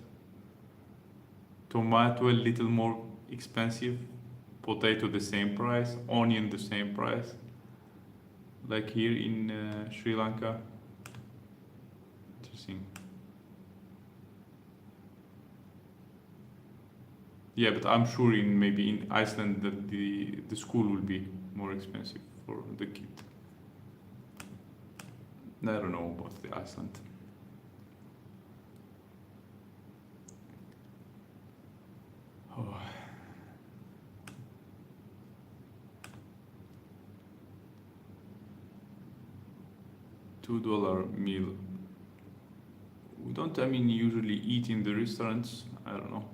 tomato a little more expensive, potato the same price, onion the same price, like here in Sri Lanka. Interesting. Yeah, but I'm sure in maybe in Iceland that the school will be more expensive for the kid. I don't know about the Iceland. Oh. $2 meal. We don't, I mean, usually eat in the restaurants. I don't know.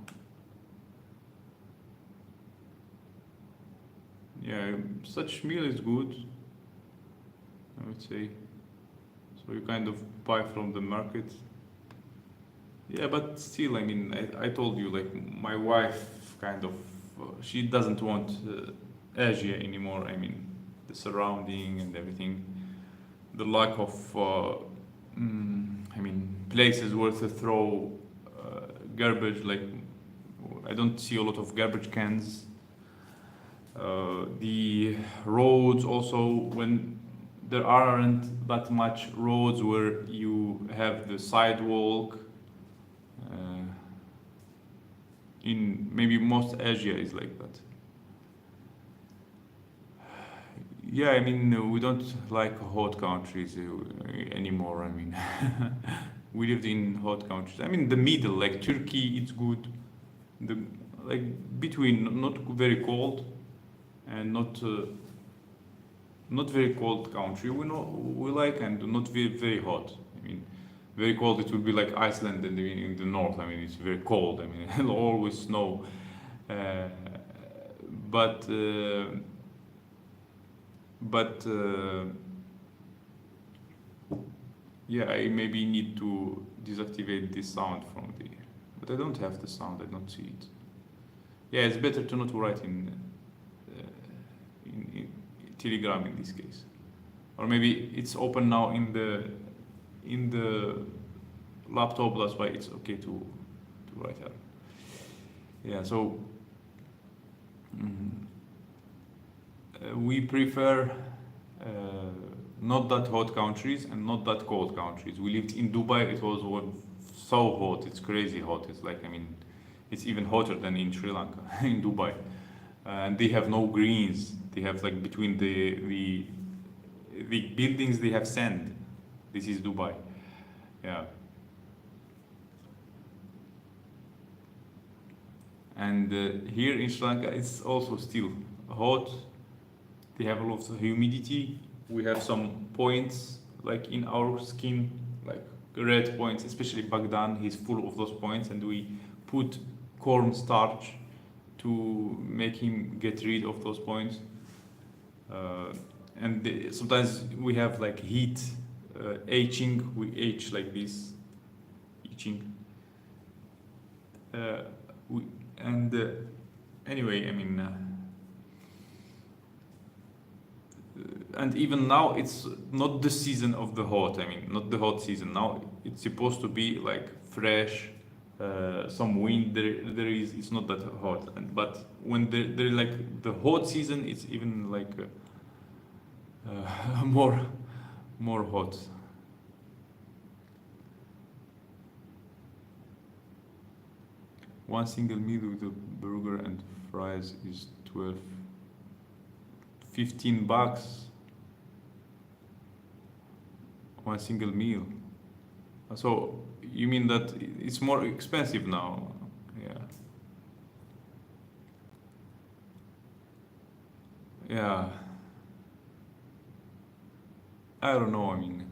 Yeah, such meal is good, I would say. So you kind of buy from the market. Yeah, but still, I mean, I told you, like, my wife kind of, she doesn't want Asia anymore. I mean, the surrounding and everything, the lack of, I mean, places where to throw garbage. Like, I don't see a lot of garbage cans. The roads also, when there aren't that much roads where you have the sidewalk. In maybe most Asia is like that. Yeah, I mean, we don't like hot countries anymore. I mean, we lived in hot countries. I mean, the middle, like Turkey, it's good. The like between, not very cold and not very cold country. We like, and not very hot. I mean, very cold. It would be like Iceland in the north. I mean, it's very cold. I mean, it'll always snow. Uh, but uh, but yeah, I maybe need to deactivate this sound from the. But I don't have the sound. I don't see it. Yeah, it's better to not write in Telegram in this case, or maybe it's open now in the laptop. That's why it's okay to write out. Yeah, so we prefer not that hot countries and not that cold countries. We lived in Dubai. It was so hot. It's crazy hot. It's like, I mean, it's even hotter than in Sri Lanka in Dubai. And they have no greens. They have like between the buildings they have sand. This is Dubai. Yeah. And here in Sri Lanka, it's also still hot. They have a lot of humidity. We have some points like in our skin, like red points, especially Bagdan. He's full of those points, and we put cornstarch to make him get rid of those points. Sometimes we have like heat, aging. We age like this, itching. Uh, we, and Anyway, I mean. And even now it's not the season of the hot. I mean, not the hot season now. It's supposed to be like fresh, some wind. There is. It's not that hot. But when there like the hot season, it's even like more hot. One single meal with a burger and fries is 15 bucks. One single meal. So you mean that it's more expensive now? Yeah. Yeah. I don't know. I mean,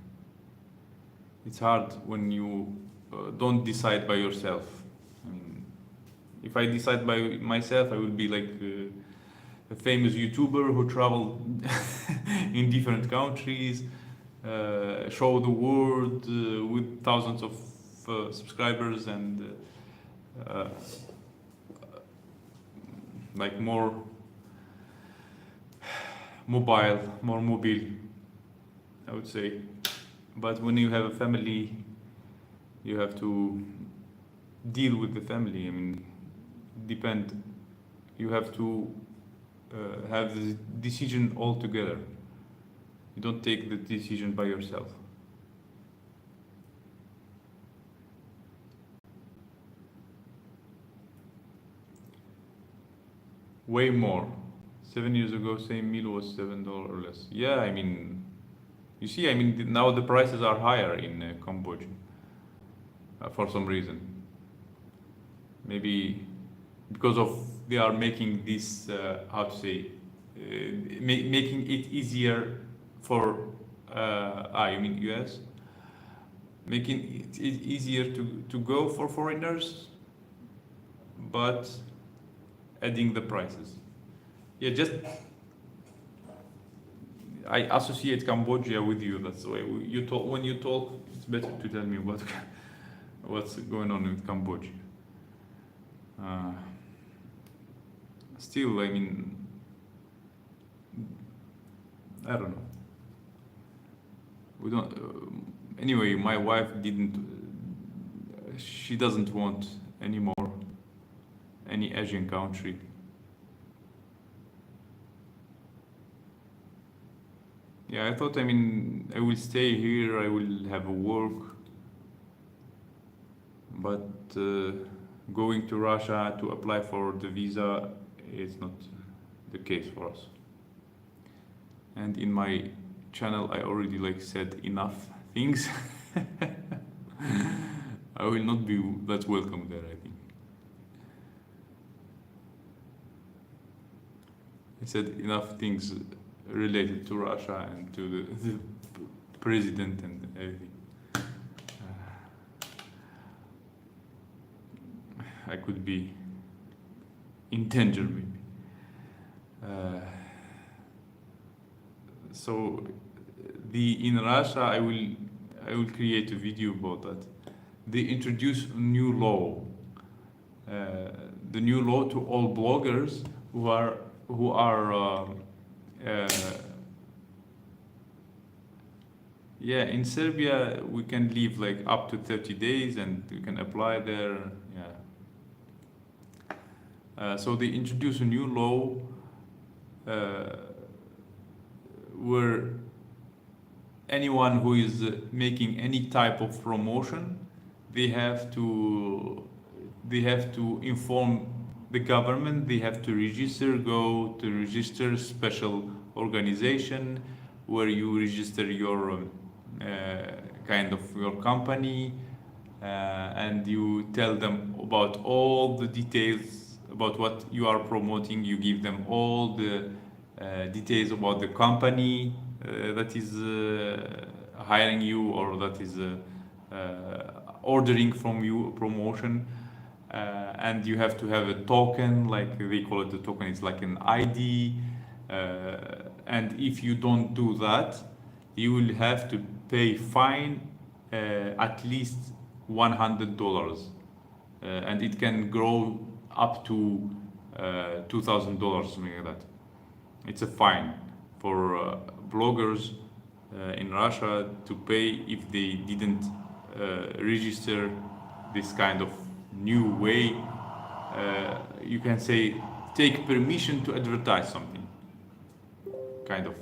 it's hard when you don't decide by yourself. I mean, if I decide by myself, I would be like a famous YouTuber who traveled in different countries, show the world with thousands of subscribers and uh, like more mobile, I would say. But when you have a family, you have to deal with the family. I mean, depend. You have to have the decision all together. You don't take the decision by yourself. Way more. 7 years ago, same meal was $7 or less. Yeah, I mean, you see, I mean, now the prices are higher in Cambodia for some reason. Maybe because of they are making this, how to say, making it easier for, you mean US? Making it easier to go for foreigners, but adding the prices. Yeah, just I associate Cambodia with you. That's the way you talk. When you talk, it's better to tell me what's going on with Cambodia. Still, I mean, I don't know. We don't. Anyway, my wife didn't. She doesn't want anymore any Asian country. Yeah, I thought, I mean, I will stay here, I will have a work, but going to Russia to apply for the visa is not the case for us. And in my channel, I already like said enough things. I will not be that welcome there, I think. I said enough things related to Russia and to the president and everything. I could be in danger maybe. So in Russia, I will create a video about that. They introduce a new law. The new law to all bloggers who are yeah, in Serbia we can live like up to 30 days and you can apply there. Yeah. So they introduce a new law where anyone who is making any type of promotion, they have to inform the government, they have to register special organization where you register your kind of your company, and you tell them about all the details about what you are promoting. You give them all the details about the company that is hiring you or that is ordering from you a promotion. And you have to have a token, like they call it a token, it's like an ID. And if you don't do that, you will have to pay fine at least $100. And it can grow up to $2,000, something like that. It's a fine for bloggers in Russia to pay if they didn't register this kind of new way. You can say take permission to advertise something, kind of.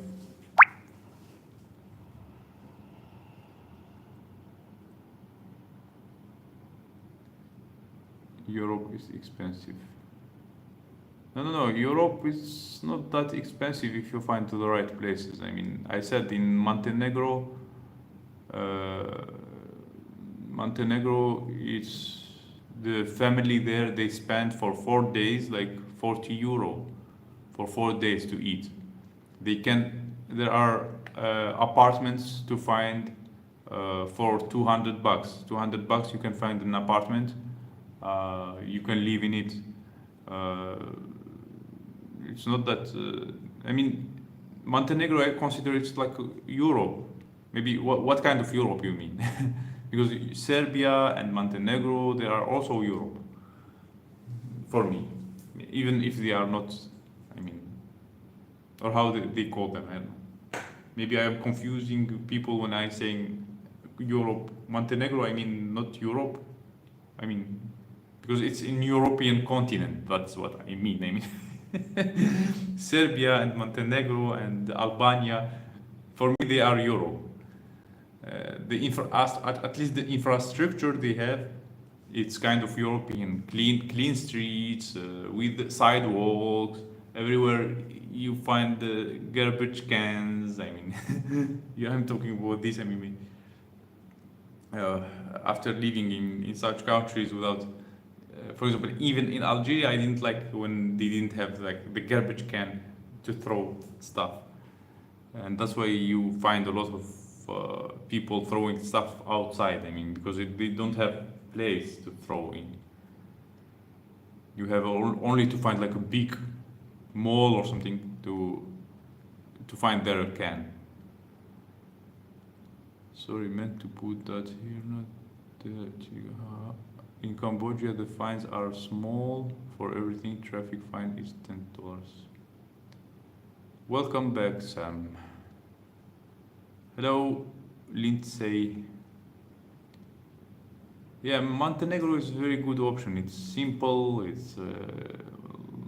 Europe is expensive. No, Europe is not that expensive if you find to the right places. I mean, I said in Montenegro, it's the family there, they spend for 4 days like €40 for 4 days to eat. There are apartments to find for $200. $200 you can find an apartment. You can live in it. It's not that. I mean, Montenegro, I consider it's like Europe. Maybe what kind of Europe you mean? Because Serbia and Montenegro, they are also Europe for me, even if they are not. I mean, or how they call them. I don't know. Maybe I am confusing people when I say Europe. Montenegro, I mean not Europe. I mean, because it's in European continent. That's what I mean. I mean, Serbia and Montenegro and Albania, for me, they are Europe. At least the infrastructure they have, it's kind of European, clean streets with sidewalks everywhere. You find the garbage cans. I mean, yeah, I'm talking about this. I mean, after living in such countries without, for example, even in Algeria, I didn't like when they didn't have like the garbage can to throw stuff, and that's why you find a lot of people throwing stuff outside. I mean, because they don't have place to throw in. You have only to find like a big mall or something to find their can. Sorry, meant to put that here, not that. In Cambodia, the fines are small for everything. Traffic fine is $10. Welcome back, Sam. Hello, Lindsay. Yeah, Montenegro is a very good option. It's simple. It's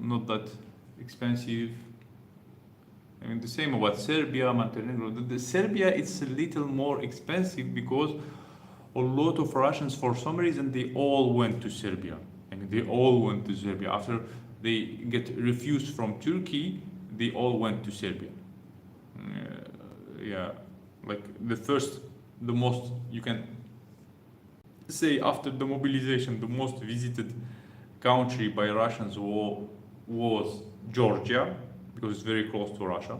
not that expensive. I mean, the same about Serbia, Montenegro. The Serbia, it's a little more expensive because a lot of Russians, for some reason, they all went to Serbia. I mean, they all went to Serbia. After they get refused from Turkey, they all went to Serbia. Yeah, like the most, you can say after the mobilization, the most visited country by Russians was Georgia, because it's very close to Russia.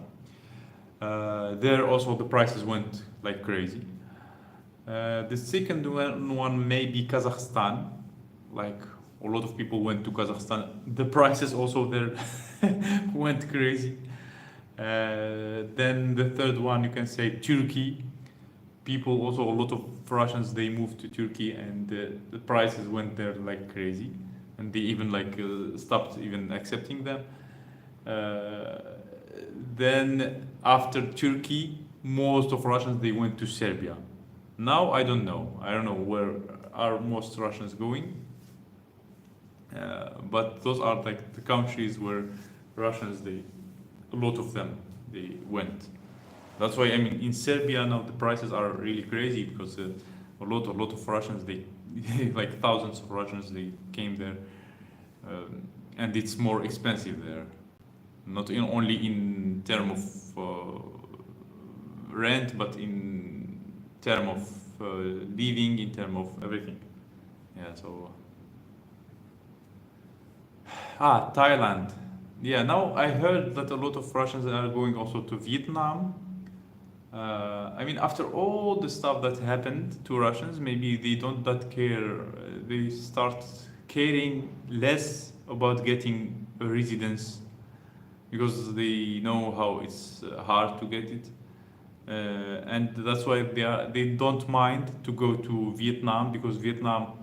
There also the prices went like crazy. The second one may be Kazakhstan. Like a lot of people went to Kazakhstan. The prices also there went crazy. Then the third one, you can say Turkey. People also, a lot of Russians, they moved to Turkey, and the prices went there like crazy, and they even like stopped even accepting them. Then after Turkey, most of Russians, they went to Serbia. Now I don't know. I don't know where are most Russians going. But those are like the countries where Russians, a lot of them, they went. That's why, I mean, in Serbia now the prices are really crazy because a lot of Russians, they like thousands of Russians, they came there, and it's more expensive there. Not only in term of rent, but in term of living, in term of everything. Yeah. So Thailand. Yeah. Now I heard that a lot of Russians are going also to Vietnam. I mean, after all the stuff that happened to Russians, maybe they don't that care. They start caring less about getting a residence because they know how it's hard to get it, and that's why they don't mind to go to Vietnam, because Vietnam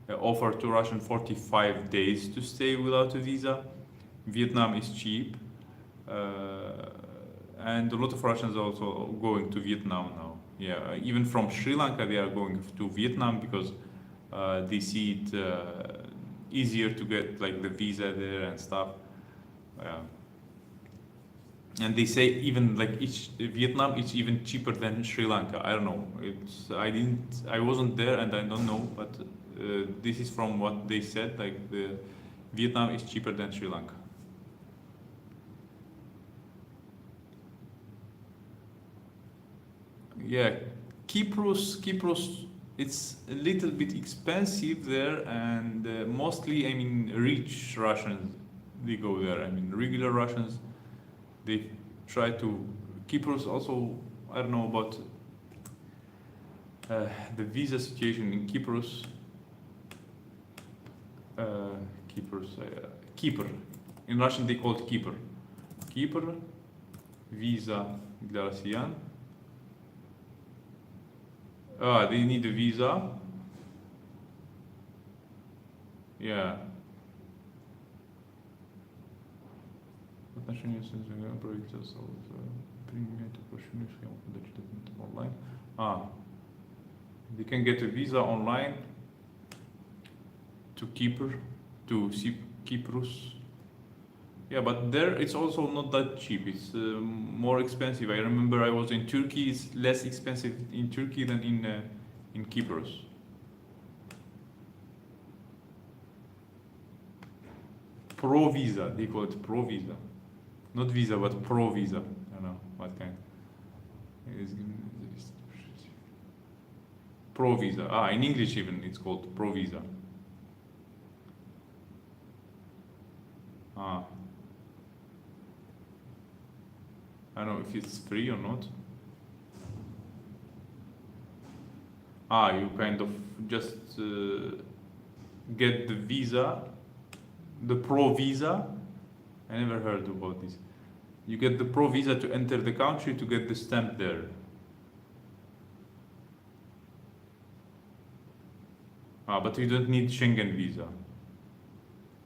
offer to Russian 45 days to stay without a visa. Vietnam is cheap. And a lot of Russians are also going to Vietnam now. Yeah, even from Sri Lanka, they are going to Vietnam because they see it easier to get like the visa there and stuff. And they say even like Vietnam is even cheaper than Sri Lanka. I don't know. I wasn't there and I don't know, but this is from what they said. Like the Vietnam is cheaper than Sri Lanka. Yeah, Kypros, it's a little bit expensive there, and mostly, I mean, rich Russians, they go there. I mean, regular Russians, they try to. Kypros also, I don't know about the visa situation in Kypros. Kipr. In Russian, they call it Kipr. Kipr, visa для россиян. They need a visa. Yeah. Отношения с правительством применяют упрощенную схему подачи документов онлайн. They can get a visa online. to Cyprus. Yeah, but there it's also not that cheap. It's more expensive. I remember I was in Turkey. It's less expensive in Turkey than in Cyprus. Pro Visa, they call it Pro Visa, not Visa, but Pro Visa. I don't know what kind. Pro Visa. Ah, in English even it's called Pro Visa. Ah. I don't know if it's free or not. Ah, you kind of just get the visa, the Pro Visa. I never heard about this. You get the Pro Visa to enter the country to get the stamp there. Ah, but you don't need Schengen visa.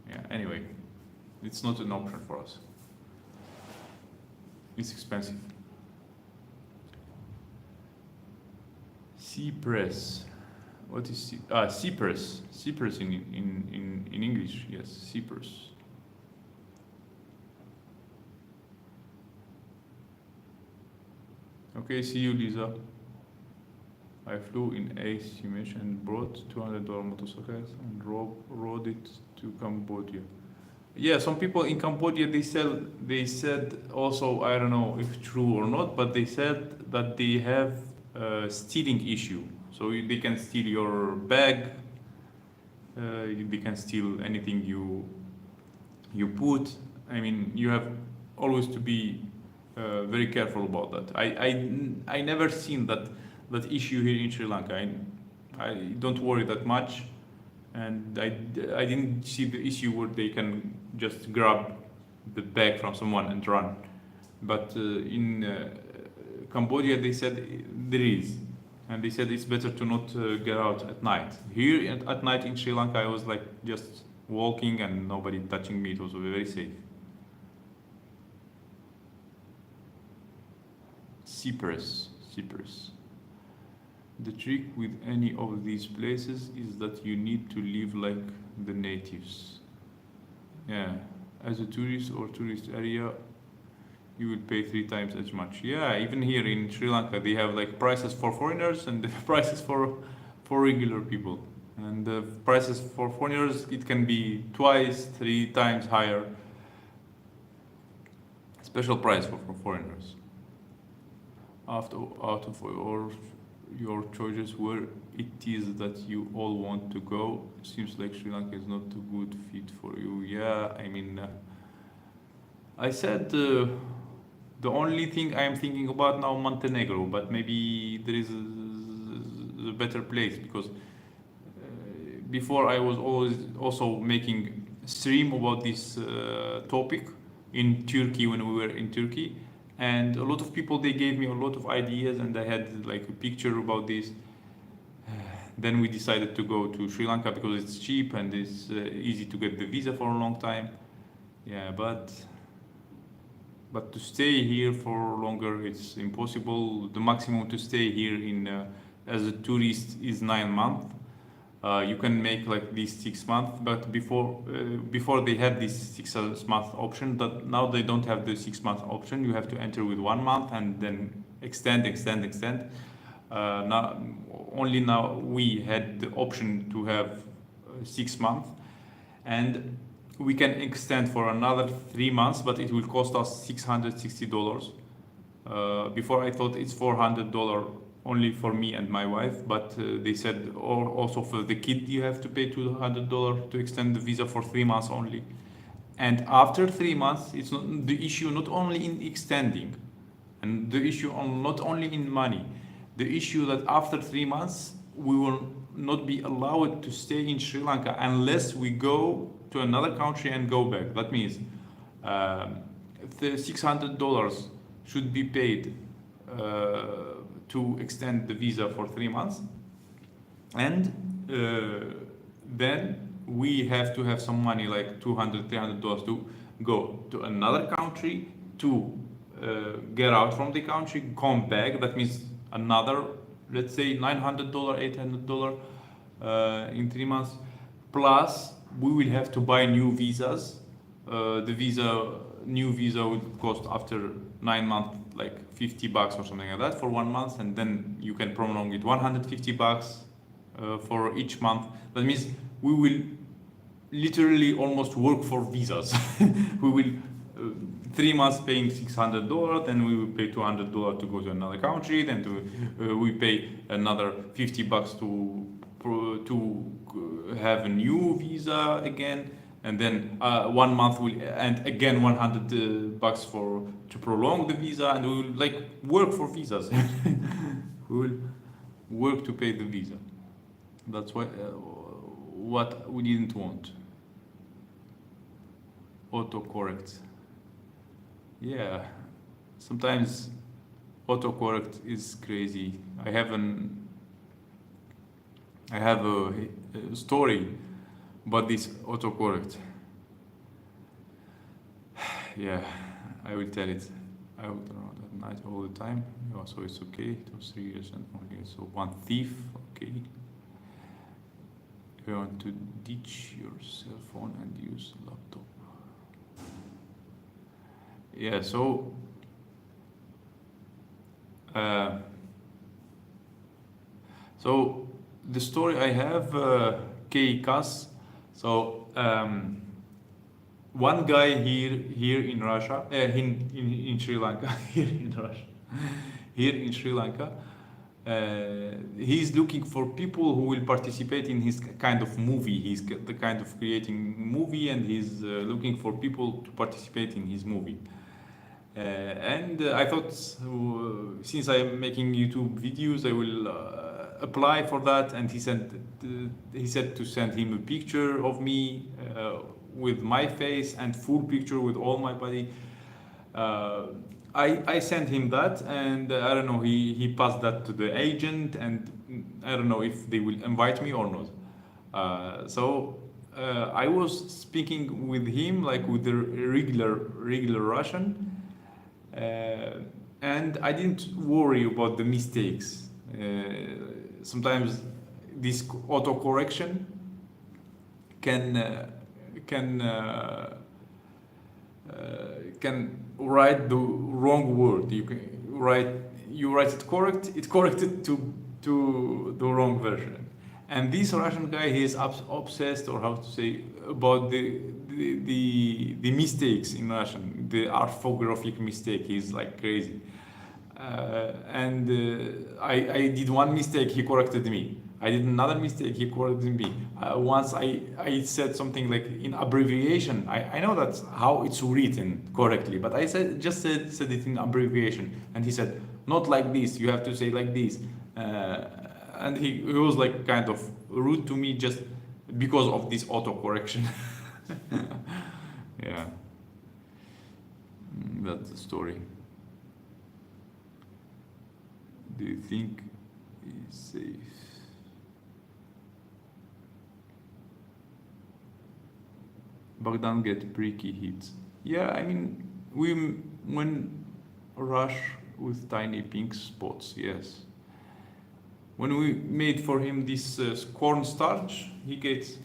Yeah, anyway, it's not an option for us. It's expensive. Cyprus. What is Cyprus? Cyprus in English, yes, Cyprus. Okay, see you, Lisa. I flew in Ace, you mentioned, brought $200 motorcycles and rode it to Cambodia. Yeah, some people in Cambodia they said also, I don't know if true or not, but they said that they have a stealing issue. So they can steal your bag, they can steal anything you put. I mean, you have always to be very careful about that. I never seen that issue here in Sri Lanka. I don't worry that much, and I didn't see the issue where they can just grab the bag from someone and run. But in Cambodia they said there is, and they said it's better to not get out at night. Here at night in Sri Lanka I was like just walking and nobody touching me. It was very safe. Cyprus. The trick with any of these places is that you need to live like the natives. Yeah, as a tourist or tourist area, you will pay 3 times as much. Yeah, even here in Sri Lanka, they have like prices for foreigners and the prices for regular people. And the prices for foreigners, it can be 3 times higher. Special price for foreigners. Out of your choices, where it is that you all want to go, it seems like Sri Lanka is not a good fit for you. Yeah, I mean, I said the only thing I am thinking about now, Montenegro, but maybe there is a better place, because before I was always also making stream about this topic in Turkey when we were in Turkey. And a lot of people, they gave me a lot of ideas, and I had like a picture about this. Then we decided to go to Sri Lanka because it's cheap and it's easy to get the visa for a long time. Yeah, but to stay here for longer, it's impossible. The maximum to stay here in as a tourist is 9 months. You can make like these 6 months, but before they had this 6 month option, that now they don't have the 6 month option. You have to enter with 1 month and then extend. Now we had the option to have 6 months, and we can extend for another 3 months, but it will cost us $660. Before I thought it's $400 only for me and my wife, but they said also for the kid you have to pay $200 to extend the visa for 3 months only. And after 3 months, it's not the issue not only in extending, and the issue not only in money, the issue that after 3 months we will not be allowed to stay in Sri Lanka unless we go to another country and go back. That means the $600 should be paid to extend the visa for 3 months, and then we have to have some money, like $200-300, to go to another country to get out from the country, come back. That means another, let's say $900, $800 in 3 months, Plus, we will have to buy new visas. New visa will cost after 9 months like $50 or something like that for 1 month, and then you can prolong it $150 for each month. That means we will literally almost work for visas. We will 3 months paying $600, then we will pay $200 to go to another country, then we pay another $50 to have a new visa again, and then 1 month will, and again $100 to prolong the visa, and we will like work for visas. We will work to pay the visa. That's why what we didn't want. Autocorrect. Yeah, sometimes autocorrect is crazy. I have a story about this autocorrect. Yeah, I will tell it. I will turn on at night all the time. Yeah, so it's okay. It was 3 years and only so one thief. Okay. You want to ditch your cell phone and use laptop. Yeah, so the story I have, K-Kas. So one guy here in Russia, in Sri Lanka, here in Sri Lanka, he's looking for people who will participate in his kind of movie. He's the kind of creating movie, and he's looking for people to participate in his movie. And I thought, since I'm making YouTube videos, I will apply for that. And he said to send him a picture of me with my face and full picture with all my body. I sent him that, and I don't know, he passed that to the agent, and I don't know if they will invite me or not. I was speaking with him like with the regular Russian, and I didn't worry about the mistakes. Sometimes this autocorrection can write the wrong word. You write it correct. It corrected to the wrong version. And this Russian guy, he is obsessed, or how to say, about the mistakes in Russian, the orthographic mistake. He's like crazy. I did one mistake, he corrected me. I did another mistake, he corrected me. Once I said something like in abbreviation. I know that's how it's written correctly, but I said it in abbreviation, and he said, not like this, you have to say like this. And he was like kind of rude to me just because of this autocorrection. Yeah, that's the story. Do you think he's safe? Bogdan get pricky hits. Yeah, I mean, when rush with tiny pink spots, yes. When we made for him this cornstarch, he gets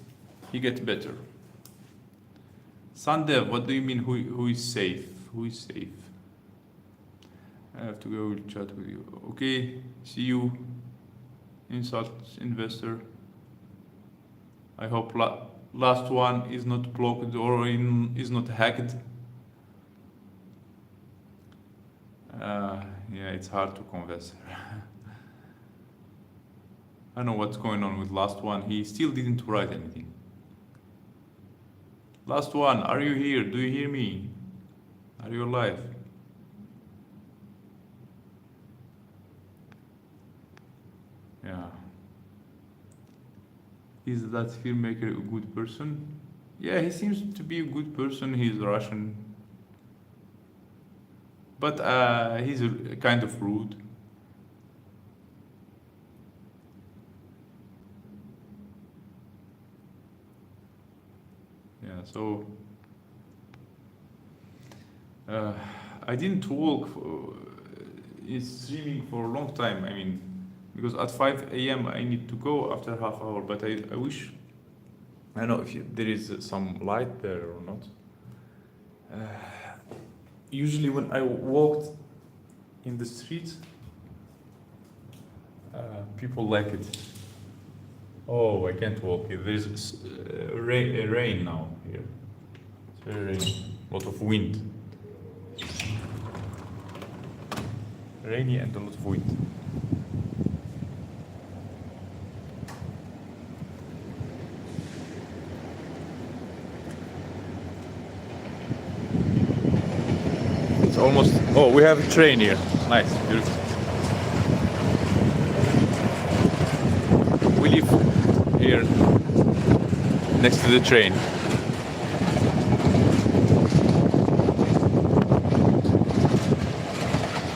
better. Sandev, what do you mean? Who is safe? Who is safe? I have to go chat with you. Okay, see you. Insult investor. I hope last one is not blocked or is not hacked. Yeah, it's hard to convince her. I don't know what's going on with last one. He still didn't write anything. Last one, are you here? Do you hear me? Are you alive? Yeah. Is that filmmaker a good person? Yeah, he seems to be a good person. He's Russian. But he's kind of rude. Yeah, so I didn't walk in streaming for a long time. I mean, because at 5 a.m. I need to go after half hour, but I wish I don't know if there is some light there or not. Usually when I walked in the streets, people like it. Oh, I can't walk here. There's rain now here. It's very rainy. A lot of wind. Rainy and a lot of wind. It's almost. Oh, we have a train here. Nice, beautiful. We live here next to the train.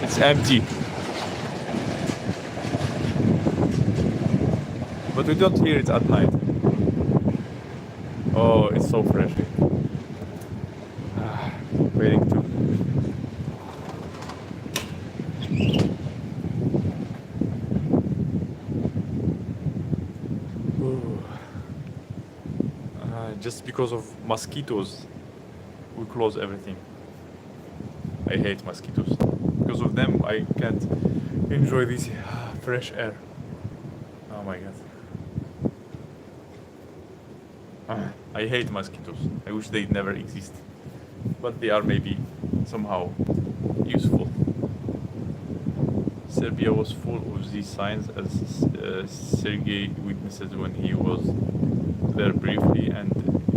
It's empty. But we don't hear it at night. Oh, it's so fresh. Waiting to. Just because of mosquitoes, we close everything. I hate mosquitoes. Because of them, I can't enjoy this fresh air. Oh my god. I hate mosquitoes. I wish they'd never exist. But they are maybe somehow useful. Serbia was full of these signs, as Sergei witnesses when he was there briefly, and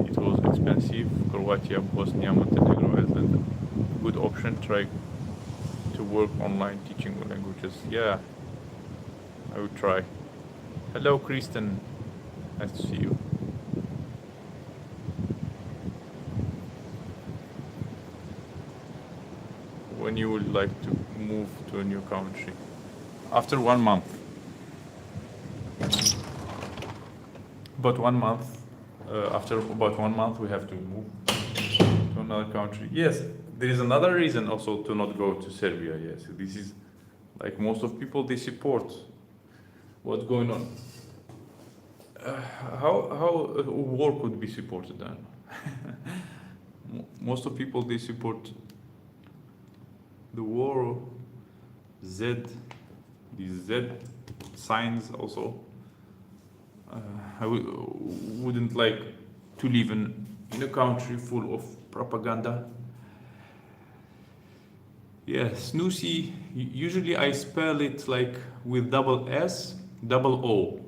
it was expensive. Croatia, Bosnia, Montenegro, Iceland, good option. Try to work online teaching languages. Yeah, I would try. Hello, Kristen. Nice to see you. When you would like to move to a new country? After 1 month. But 1 month, after about 1 month, we have to move to another country. Yes, there is another reason also to not go to Serbia. Yes, this is like most of people, they support what's going on. How a war could be supported then? Most of people, they support the war. These Z signs also. I wouldn't like to live in a country full of propaganda. Yeah, snoozy. Usually I spell it like with double S, double O,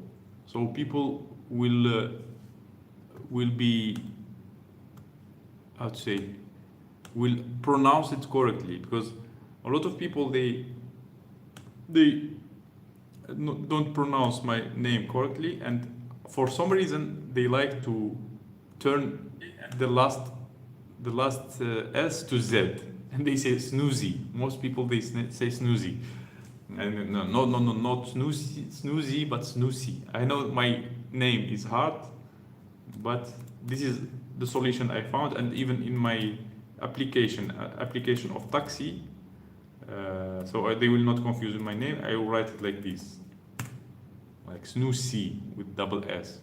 so people will be, how to say, will pronounce it correctly, because a lot of people they don't pronounce my name correctly, and for some reason they like to turn the last S to Z, and they say snoozy. Most people they say snoozy, and no, not snoozy, but snoozy. I know my name is hard, but this is the solution I found, and even in my application of taxi. So they will not confuse my name. I will write it like this, like snoozy with double S.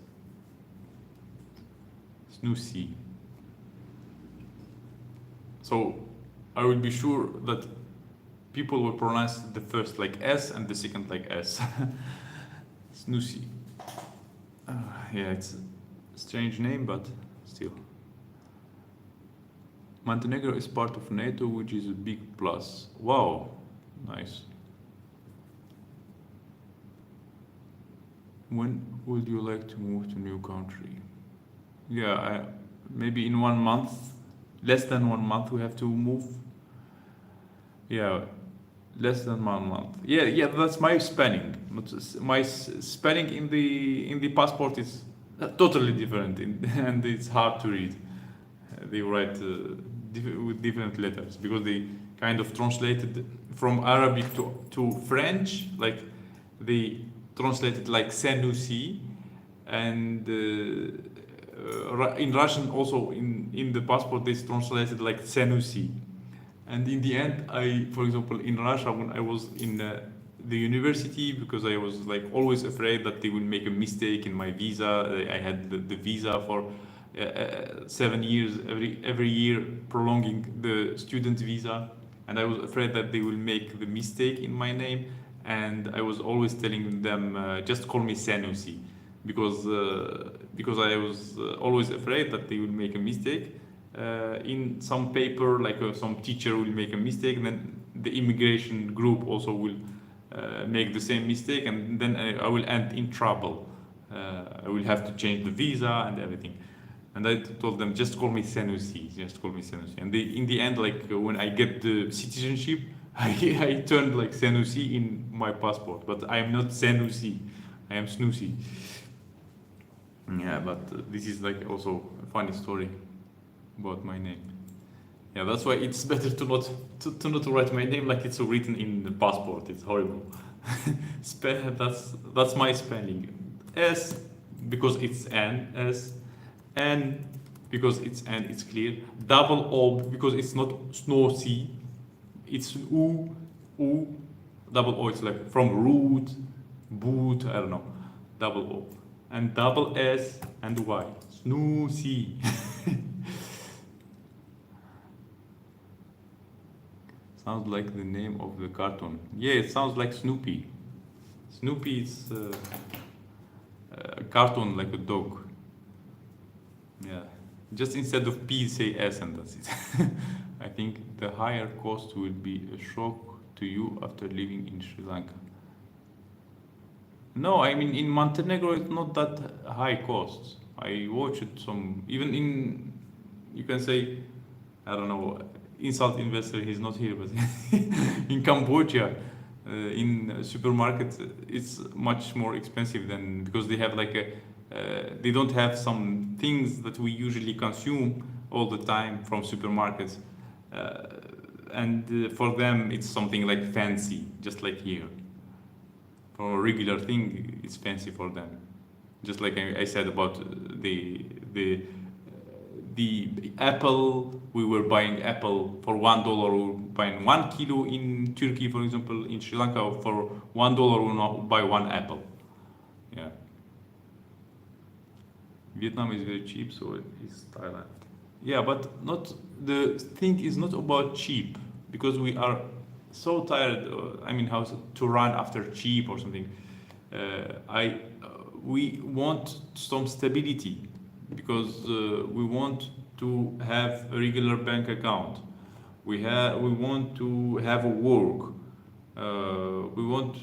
Snoozy. So I will be sure that people will pronounce the first like S and the second like S. Snoozy. Yeah, it's a strange name, but still. Montenegro is part of NATO, which is a big plus. Wow, nice. When would you like to move to a new country? Yeah, maybe in 1 month, less than 1 month we have to move. Yeah, less than 1 month. Yeah, that's my spelling. My spelling in the passport is totally different, and it's hard to read. They write with different letters because they kind of translated from Arabic to French, like they translated like Senussi, and in Russian also in the passport they translated like Senussi. And in the end, for example, in Russia, when I was in the university because I was like always afraid that they will make a mistake in my visa. I had the visa for 7 years, every year prolonging the student visa, and I was afraid that they will make the mistake in my name. And I was always telling them, just call me Sanusi, because I was always afraid that they will make a mistake in some paper, like some teacher will make a mistake, and then the immigration group also will make the same mistake, and then I will end in trouble. I will have to change the visa and everything. And I told them, just call me Sanusi, just call me Sanusi. And in the end, like when I get the citizenship, I turned like Sanusi in my passport, but I am not Sanusi, I am Snusi. Yeah, but this is like also a funny story about my name. Yeah, that's why it's better to not write my name like it's written in the passport. It's horrible. That's my spelling. S because it's N, S, N because it's N, it's clear. Double O because it's not snow C. It's U, U. Double O. It's like from root, boot. I don't know. Double O and double S and Y. Snoozy. Sounds like the name of the cartoon. Yeah, it sounds like Snoopy. Snoopy is a cartoon like a dog. Yeah, just instead of P, say S, and that's it. I think the higher cost will be a shock to you after living in Sri Lanka. No, I mean in Montenegro it's not that high costs. I watched some, even in, you can say, I don't know, insult investor, he's not here, but in Cambodia, in supermarkets, it's much more expensive than, because they have like they don't have some things that we usually consume all the time from supermarkets. And for them, it's something like fancy, just like here. For a regular thing, it's fancy for them. Just like I said about the apple, we were buying apple for $1. We were buying 1 kilo in Turkey, for example. In Sri Lanka, for $1, we now buy one apple. Yeah. Vietnam is very cheap, so is Thailand. Yeah, but not the thing is not about cheap, because we are so tired. I mean, how to run after cheap or something. We want some stability, because we want to have a regular bank account. We want to have a work. We want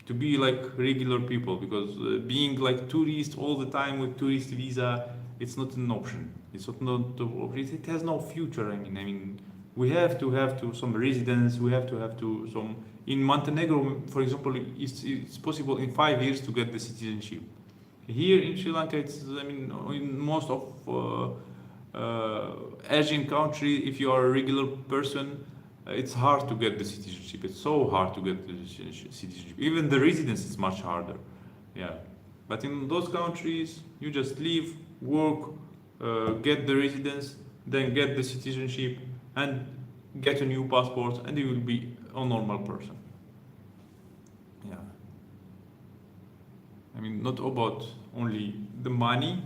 to be like regular people, because being like tourist all the time with tourist visa, it's not an option. It's not it has no future. I mean, we have to have some residence. We have to some. In Montenegro, for example, it's possible in 5 years to get the citizenship. Here in Sri Lanka, it's, I mean, in most of Asian country, if you are a regular person, it's hard to get the citizenship. It's so hard to get the citizenship. Even the residence is much harder. Yeah, but in those countries, you just live, work, get the residence, then get the citizenship, and get a new passport, and you will be a normal person. Yeah. I mean, not about only the money,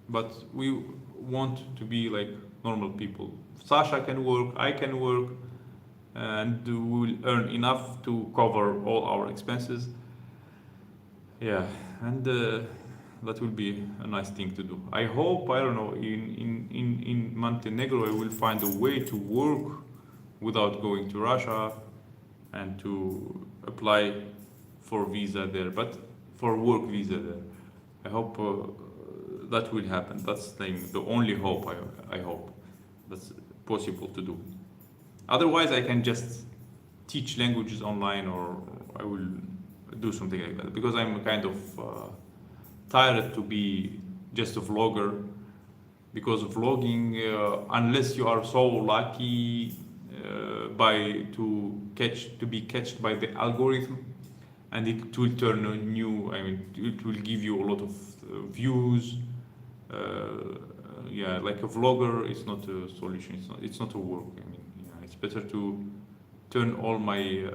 but we want to be like normal people. Sasha can work, I can work, and we will earn enough to cover all our expenses. Yeah, and that will be a nice thing to do. I hope, I don't know, in Montenegro I will find a way to work without going to Russia and to apply for visa there, but for work visa there. I hope that will happen. That's the only hope I hope that's possible to do. Otherwise, I can just teach languages online, or I will do something like that, because I'm kind of tired to be just a vlogger. Because vlogging, unless you are so lucky to be catched by the algorithm, and it will turn a new. I mean, it will give you a lot of views. Yeah, like a vlogger, it's not a solution. It's not a work. I mean, yeah, it's better to turn all my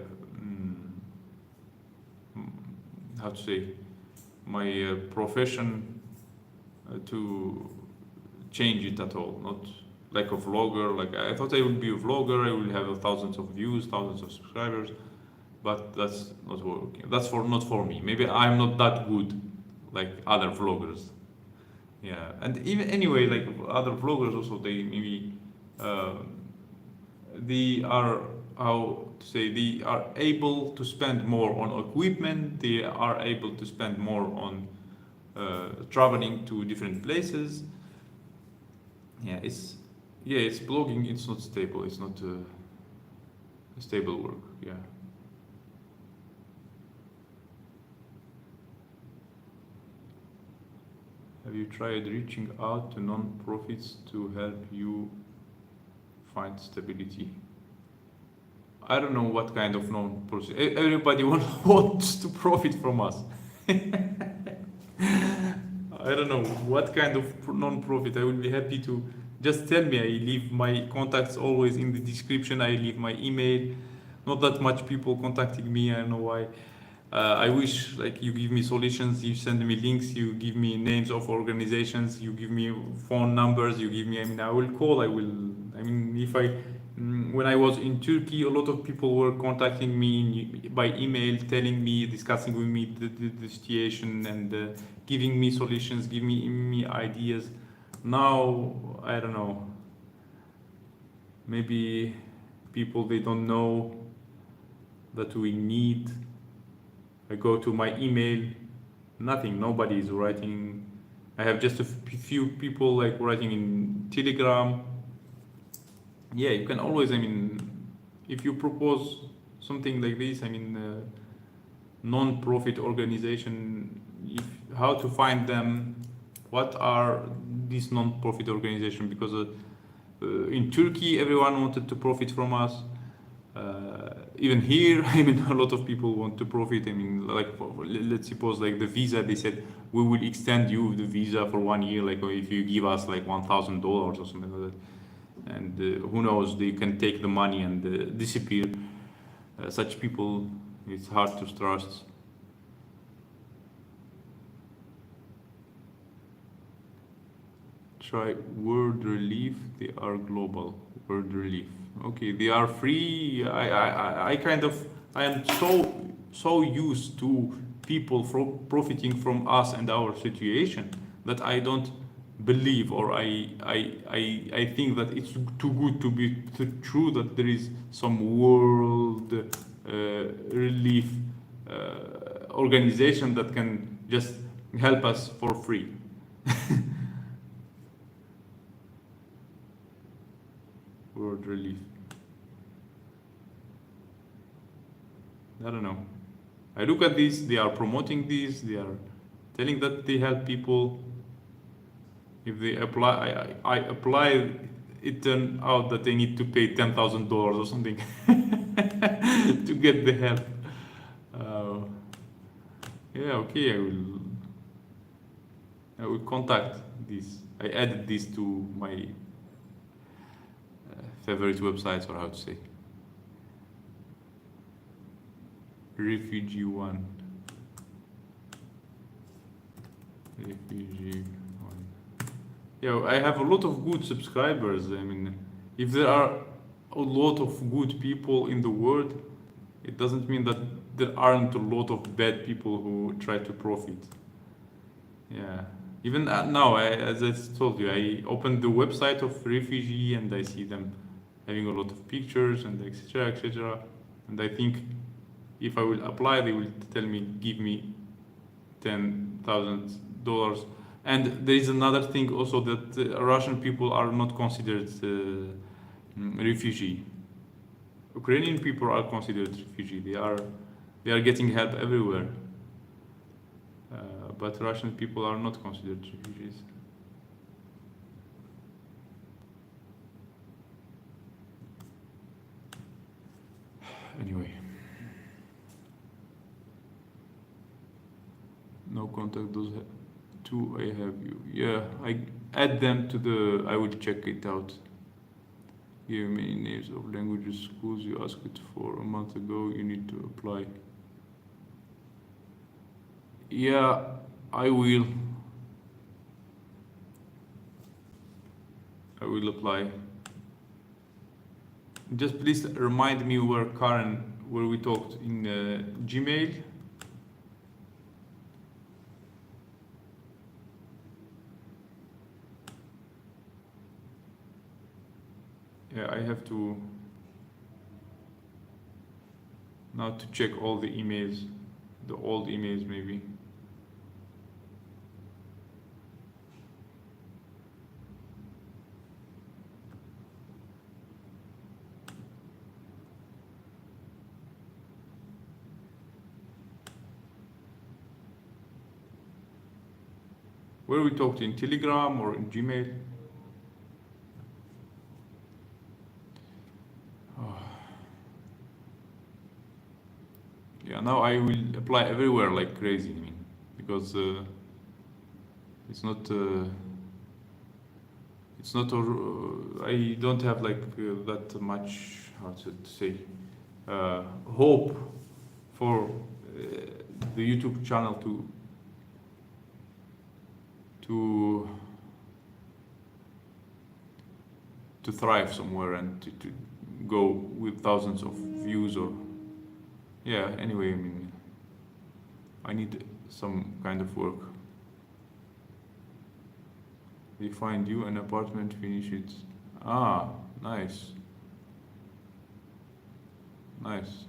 how to say, my profession to change it at all. Not like a vlogger. Like I thought I would be a vlogger. I will have thousands of views, thousands of subscribers, but that's not working. That's for not for me. Maybe I'm not that good like other vloggers. Yeah, and even anyway, like other vloggers also, they maybe uh, they are, how to say, they are able to spend more on equipment. They are able to spend more on traveling to different places. Yeah, it's blogging. It's not stable. It's not stable work. Yeah. Have you tried reaching out to non-profits to help you find stability? I don't know what kind of non-profit. Everybody wants to profit from us. I don't know what kind of non-profit. I will be happy to just tell me. I leave my contacts always in the description. I leave my email. Not that much people contacting me. I don't know why. I wish like you give me solutions. You send me links. You give me names of organizations. You give me phone numbers. You give me. I mean, I will call. I will. I mean, if I when I was in Turkey, a lot of people were contacting me by email, telling me, discussing with me the situation, and giving me solutions, giving me ideas. Now, I don't know, maybe people, they don't know that we need. I go to my email, nothing, nobody is writing. I have just a few people like writing in Telegram. Yeah, you can always, I mean, if you propose something like this, I mean, non-profit organization, if, how to find them, what are these non-profit organizations? Because in Turkey, everyone wanted to profit from us. Even here, I mean, a lot of people want to profit. I mean, like, let's suppose like the visa, they said, we will extend you the visa for 1 year, like if you give us like $1,000 or something like that. And who knows, they can take the money and disappear. Such people, it's hard to trust. Try Word Relief. They are global. Word Relief. Okay, they are free. I kind of, I am so used to people profiting from us and our situation that I don't believe, or I think that it's too good to be true, that there is some world relief organization that can just help us for free. World relief. I don't know. I look at this, they are promoting this, they are telling that they help people. If they apply, I apply, it turned out that they need to pay $10,000 or something to get the help. Yeah, okay, I will contact this. I added this to my favorite websites, or how to say. Refugee One. Refugee One. Yeah, I have a lot of good subscribers. I mean, if there are a lot of good people in the world, it doesn't mean that there aren't a lot of bad people who try to profit. Yeah. Even now, as I told you, I opened the website of Refugee and I see them having a lot of pictures and etc. etc. And I think if I will apply, they will tell me, give me $10,000. And there is another thing also, that Russian people are not considered refugee. Ukrainian people are considered refugee. They are getting help everywhere. But Russian people are not considered refugees. Anyway. No contact, those two I have you. Yeah, I add them to the, I will check it out. Give me names of languages, schools you asked for a month ago, you need to apply. Yeah, I will. I will apply. Just please remind me where Karen, where we talked in Gmail. Yeah, I have to now to check all the emails, the old emails maybe. Where we talked in Telegram or in Gmail? Yeah, now I will apply everywhere like crazy. I mean, because it's not. It's not. I don't have like that much. How to say? Hope for the YouTube channel to thrive somewhere and to go with thousands of views or yeah. Anyway, I mean, I need some kind of work. They find you an apartment, finish it. Ah, nice. Nice.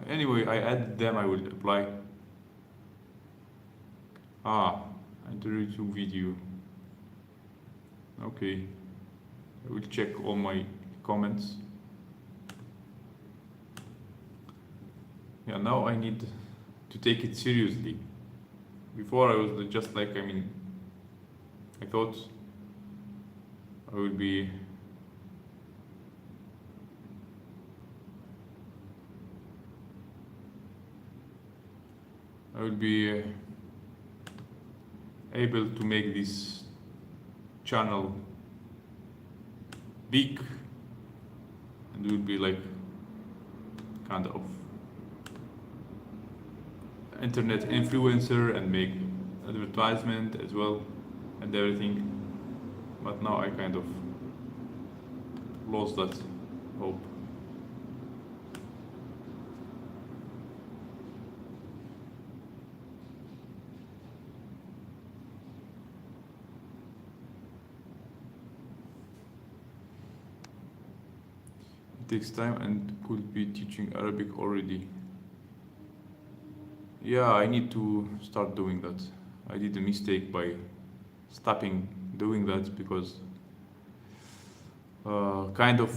Anyway, I added them, I will apply. Ah, enter YouTube video. Okay. I will check all my comments. Yeah, now I need to take it seriously. Before I was just like, I mean, I thought I would be able to make this channel big and will be like kind of internet influencer and make advertisement as well and everything, but now I kind of lost that hope. It takes time and could be teaching Arabic already. Yeah, I need to start doing that. I did a mistake by stopping doing that because kind of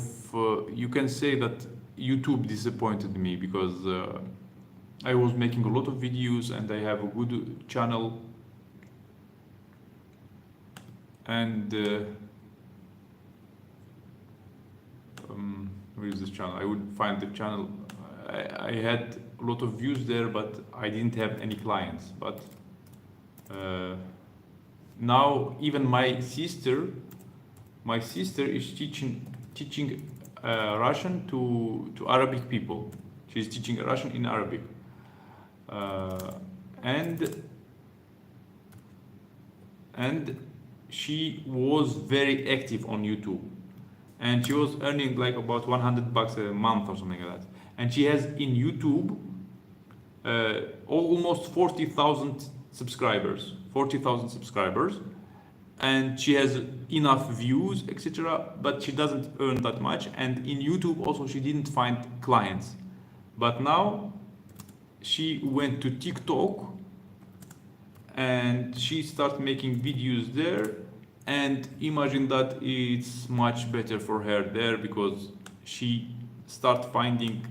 you can say that YouTube disappointed me because I was making a lot of videos and I have a good channel and where is this channel? I would find the channel. I had a lot of views there, but I didn't have any clients. But now even my sister is teaching Russian to Arabic people. She's teaching Russian in Arabic, and she was very active on YouTube, and she was earning like about $100 a month or something like that. And she has in YouTube almost 40,000 subscribers, and she has enough views, etc. But she doesn't earn that much. And in YouTube also she didn't find clients. But now she went to TikTok and she started making videos there. And imagine that it's much better for her there because she started finding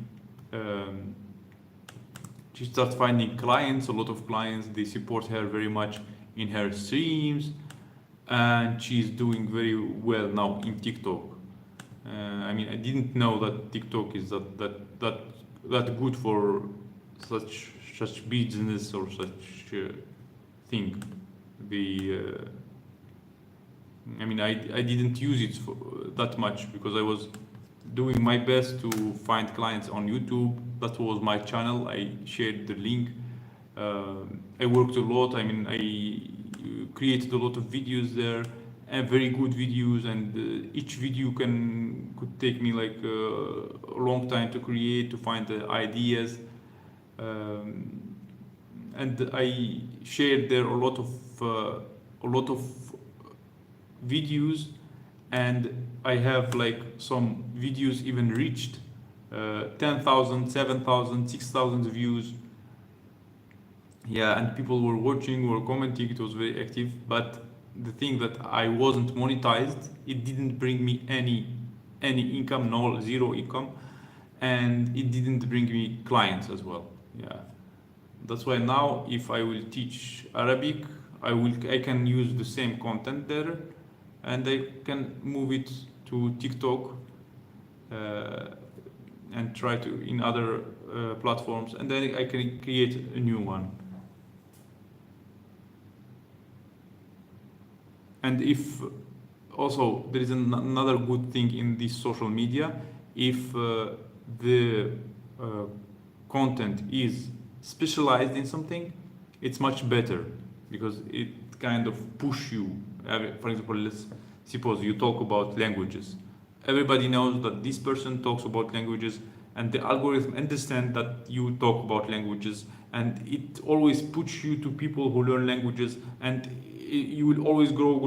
clients, a lot of clients. They support her very much in her streams, and she's doing very well now in TikTok. I mean, I didn't know that TikTok is that good for such business or such thing. I mean, I didn't use it for that much because I was doing my best to find clients on YouTube. That was my channel. I shared the link I worked a lot. I mean, I created a lot of videos there, and very good videos. And each video could take me like a long time to create, to find the ideas. And I shared there a lot of videos, and I have like some videos even reached 10,000, 7,000, 6,000 views. Yeah, and people were watching, were commenting. It was very active, but the thing that I wasn't monetized, it didn't bring me any income, no, zero income, and it didn't bring me clients as well. Yeah, that's why now if I will teach Arabic, I can use the same content there, and I can move it to TikTok, and try to in other platforms, and then I can create a new one. And if also there is another good thing in this social media, if the uh, content is specialized in something, it's much better because it kind of push you. For example, let's suppose you talk about languages. Everybody knows that this person talks about languages, and the algorithm understand that you talk about languages, and it always puts you to people who learn languages, and you will always grow.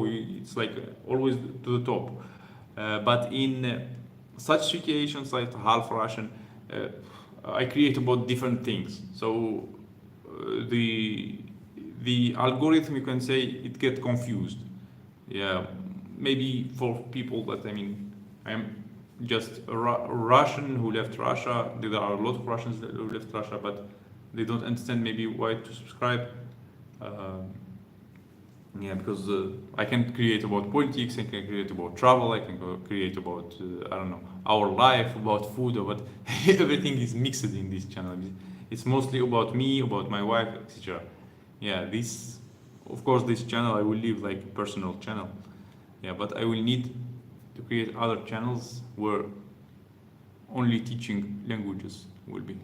It's like always to the top. But in such situations like half Russian, I create about different things. So the algorithm, you can say, it get confused. Yeah, maybe for people that, I mean, I'm just a Russian who left Russia. There are a lot of Russians who left Russia, but they don't understand maybe why to subscribe. Yeah, because I can create about politics, I can create about travel, I can create about I don't know, our life, about food, about everything is mixed in this channel. It's mostly about me, about my wife, etc. Yeah, this, of course, this channel I will leave like a personal channel. Yeah, but I will need to create other channels where only teaching languages will be.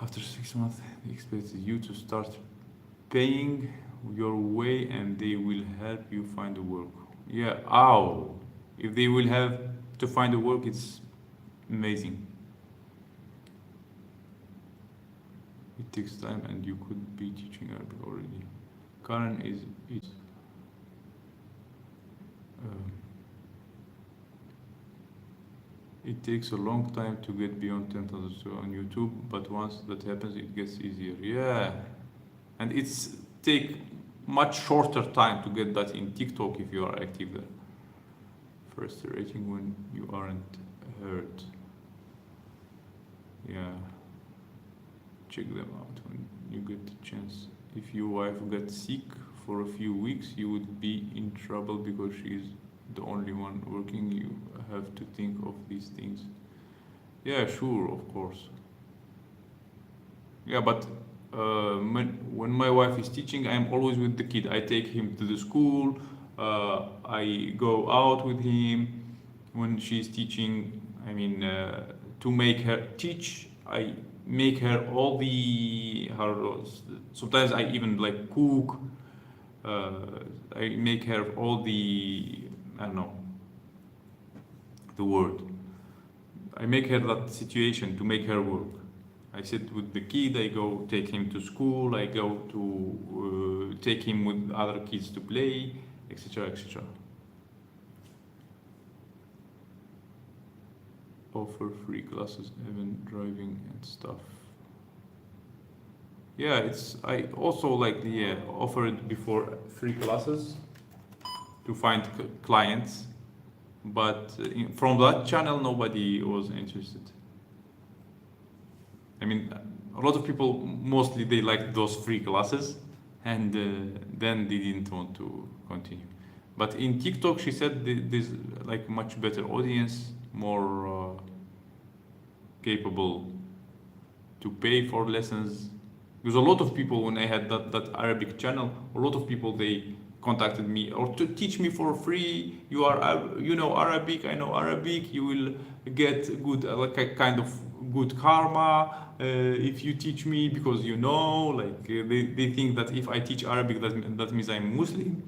After 6 months, they expect you to start paying your way, and they will help you find the work. Yeah, ow. If they will have to find the work, it's amazing. It takes time, and you could be teaching Arabic already. Karen is it takes a long time to get beyond 10,000 on YouTube, but once that happens, it gets easier. Yeah, and it's take much shorter time to get that in TikTok if you are active there. Frustrating when you aren't heard. Yeah, check them out when you get the chance. If your wife got sick for a few weeks, you would be in trouble because she's the only one working. You have to think of these things. Yeah, sure, of course. Yeah, but when my wife is teaching, I'm always with the kid. I take him to the school. I go out with him when she's teaching. I mean, to make her teach, I make her all the her. Sometimes I even like cook. I make her all the, I don't know the word. I make her that situation to make her work. I sit with the kid, I go take him to school, I go to take him with other kids to play, etc. etc. Offer free classes, even driving and stuff. Yeah, it's, I also like the offered before free classes to find clients, but from that channel nobody was interested. I mean, a lot of people, mostly they liked those free classes, and then they didn't want to continue. But in TikTok, she said there's like much better audience, more capable to pay for lessons. Because a lot of people, when I had that Arabic channel, a lot of people, they contacted me or to teach me for free. You know Arabic, I know Arabic. You will get good like a kind of good karma if you teach me because you know, like they think that if I teach Arabic, that means I'm Muslim,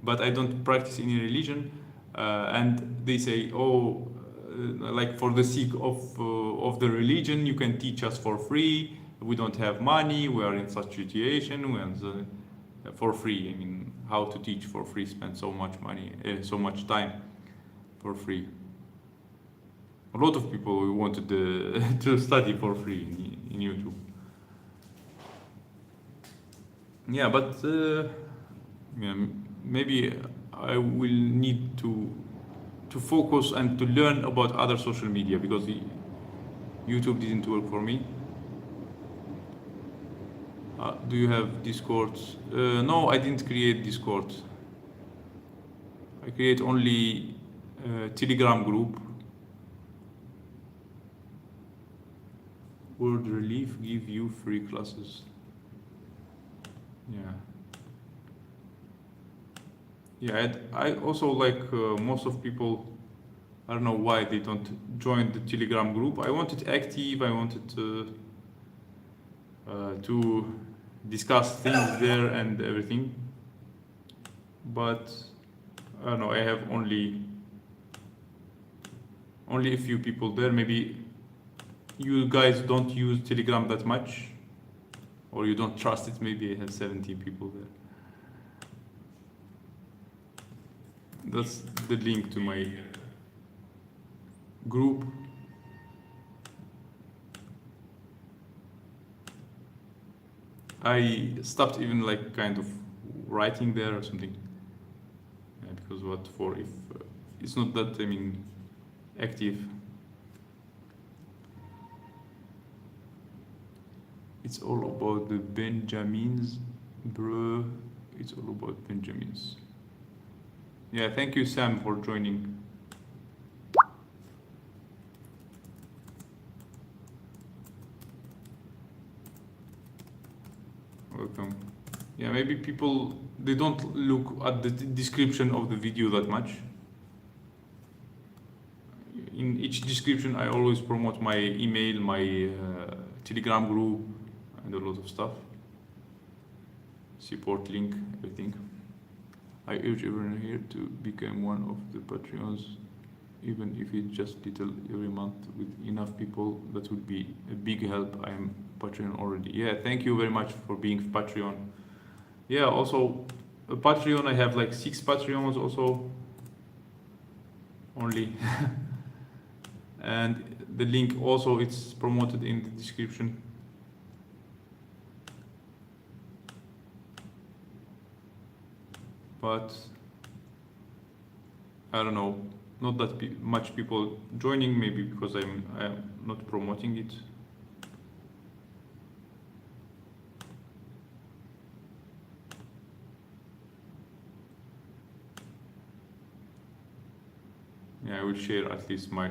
but I don't practice any religion, and they say, oh, like for the sake of the religion, you can teach us for free. We don't have money. We are in such situation. We are for free. I mean, how to teach for free? Spend so much money, so much time for free. A lot of people wanted to study for free in YouTube. Yeah, but yeah, maybe I will need to focus and to learn about other social media because YouTube didn't work for me. Do you have Discord? No, I didn't create Discord. I create only Telegram group. Word Relief give you free classes. Yeah. Yeah, I also like most of people. I don't know why they don't join the Telegram group. I want it active. I wanted to discuss things there and everything. But I don't know. I have only a few people there. Maybe you guys don't use Telegram that much, or you don't trust it. Maybe I have 70 people there. That's the link to my group. I stopped even like kind of writing there or something. Yeah, because what for if it's not that, I mean, active. It's all about the Benjamins, bro. It's all about Benjamins. Yeah, thank you, Sam, for joining. Welcome. Yeah, maybe people, they don't look at the description of the video that much. In each description, I always promote my email, my Telegram group, and a lot of stuff. Support link, everything. I urge everyone here to become one of the Patreons, even if it's just little every month. With enough people, that would be a big help. I am Patreon already. Yeah, thank you very much for being Patreon. Yeah, also a Patreon. I have like 6 Patreons also. Only. And the link also, it's promoted in the description. But I don't know, not that much people joining, maybe because I'm not promoting it. Yeah, I will share at least my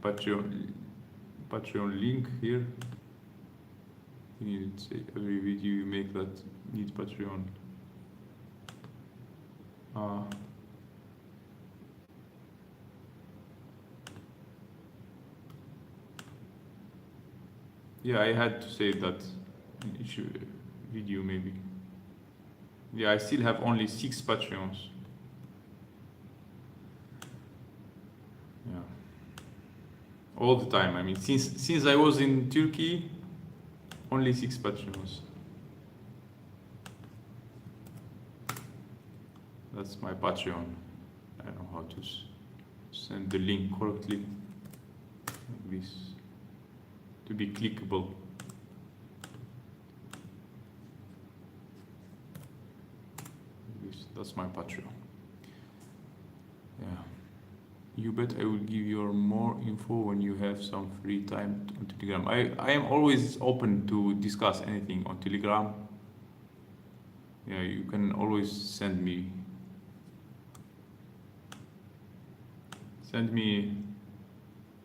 Patreon link here. You need to say every video you make that needs Patreon. Yeah, I had to say that in each video maybe. Yeah, I still have only 6 Patreons. Yeah. All the time. I mean, since I was in Turkey, only 6 Patreons. That's my Patreon. I don't know how to send the link correctly. Like this. To be clickable. That's my Patreon. Yeah. You bet I will give you more info when you have some free time on Telegram. I am always open to discuss anything on Telegram. Yeah, you can always send me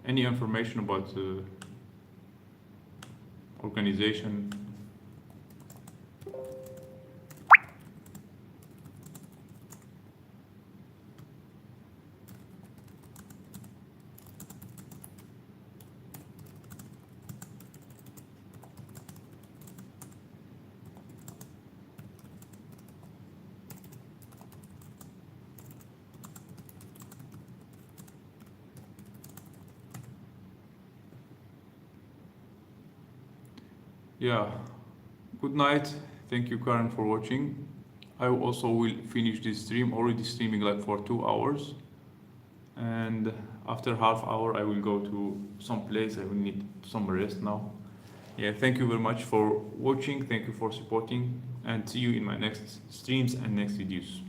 any information about the organization. Yeah. Good night. Thank you, Karen, for watching. I also will finish this stream. Already streaming like for 2 hours, and after half hour I will go to some place. I will need some rest now. Yeah. Thank you very much for watching. Thank you for supporting, and see you in my next streams and next videos.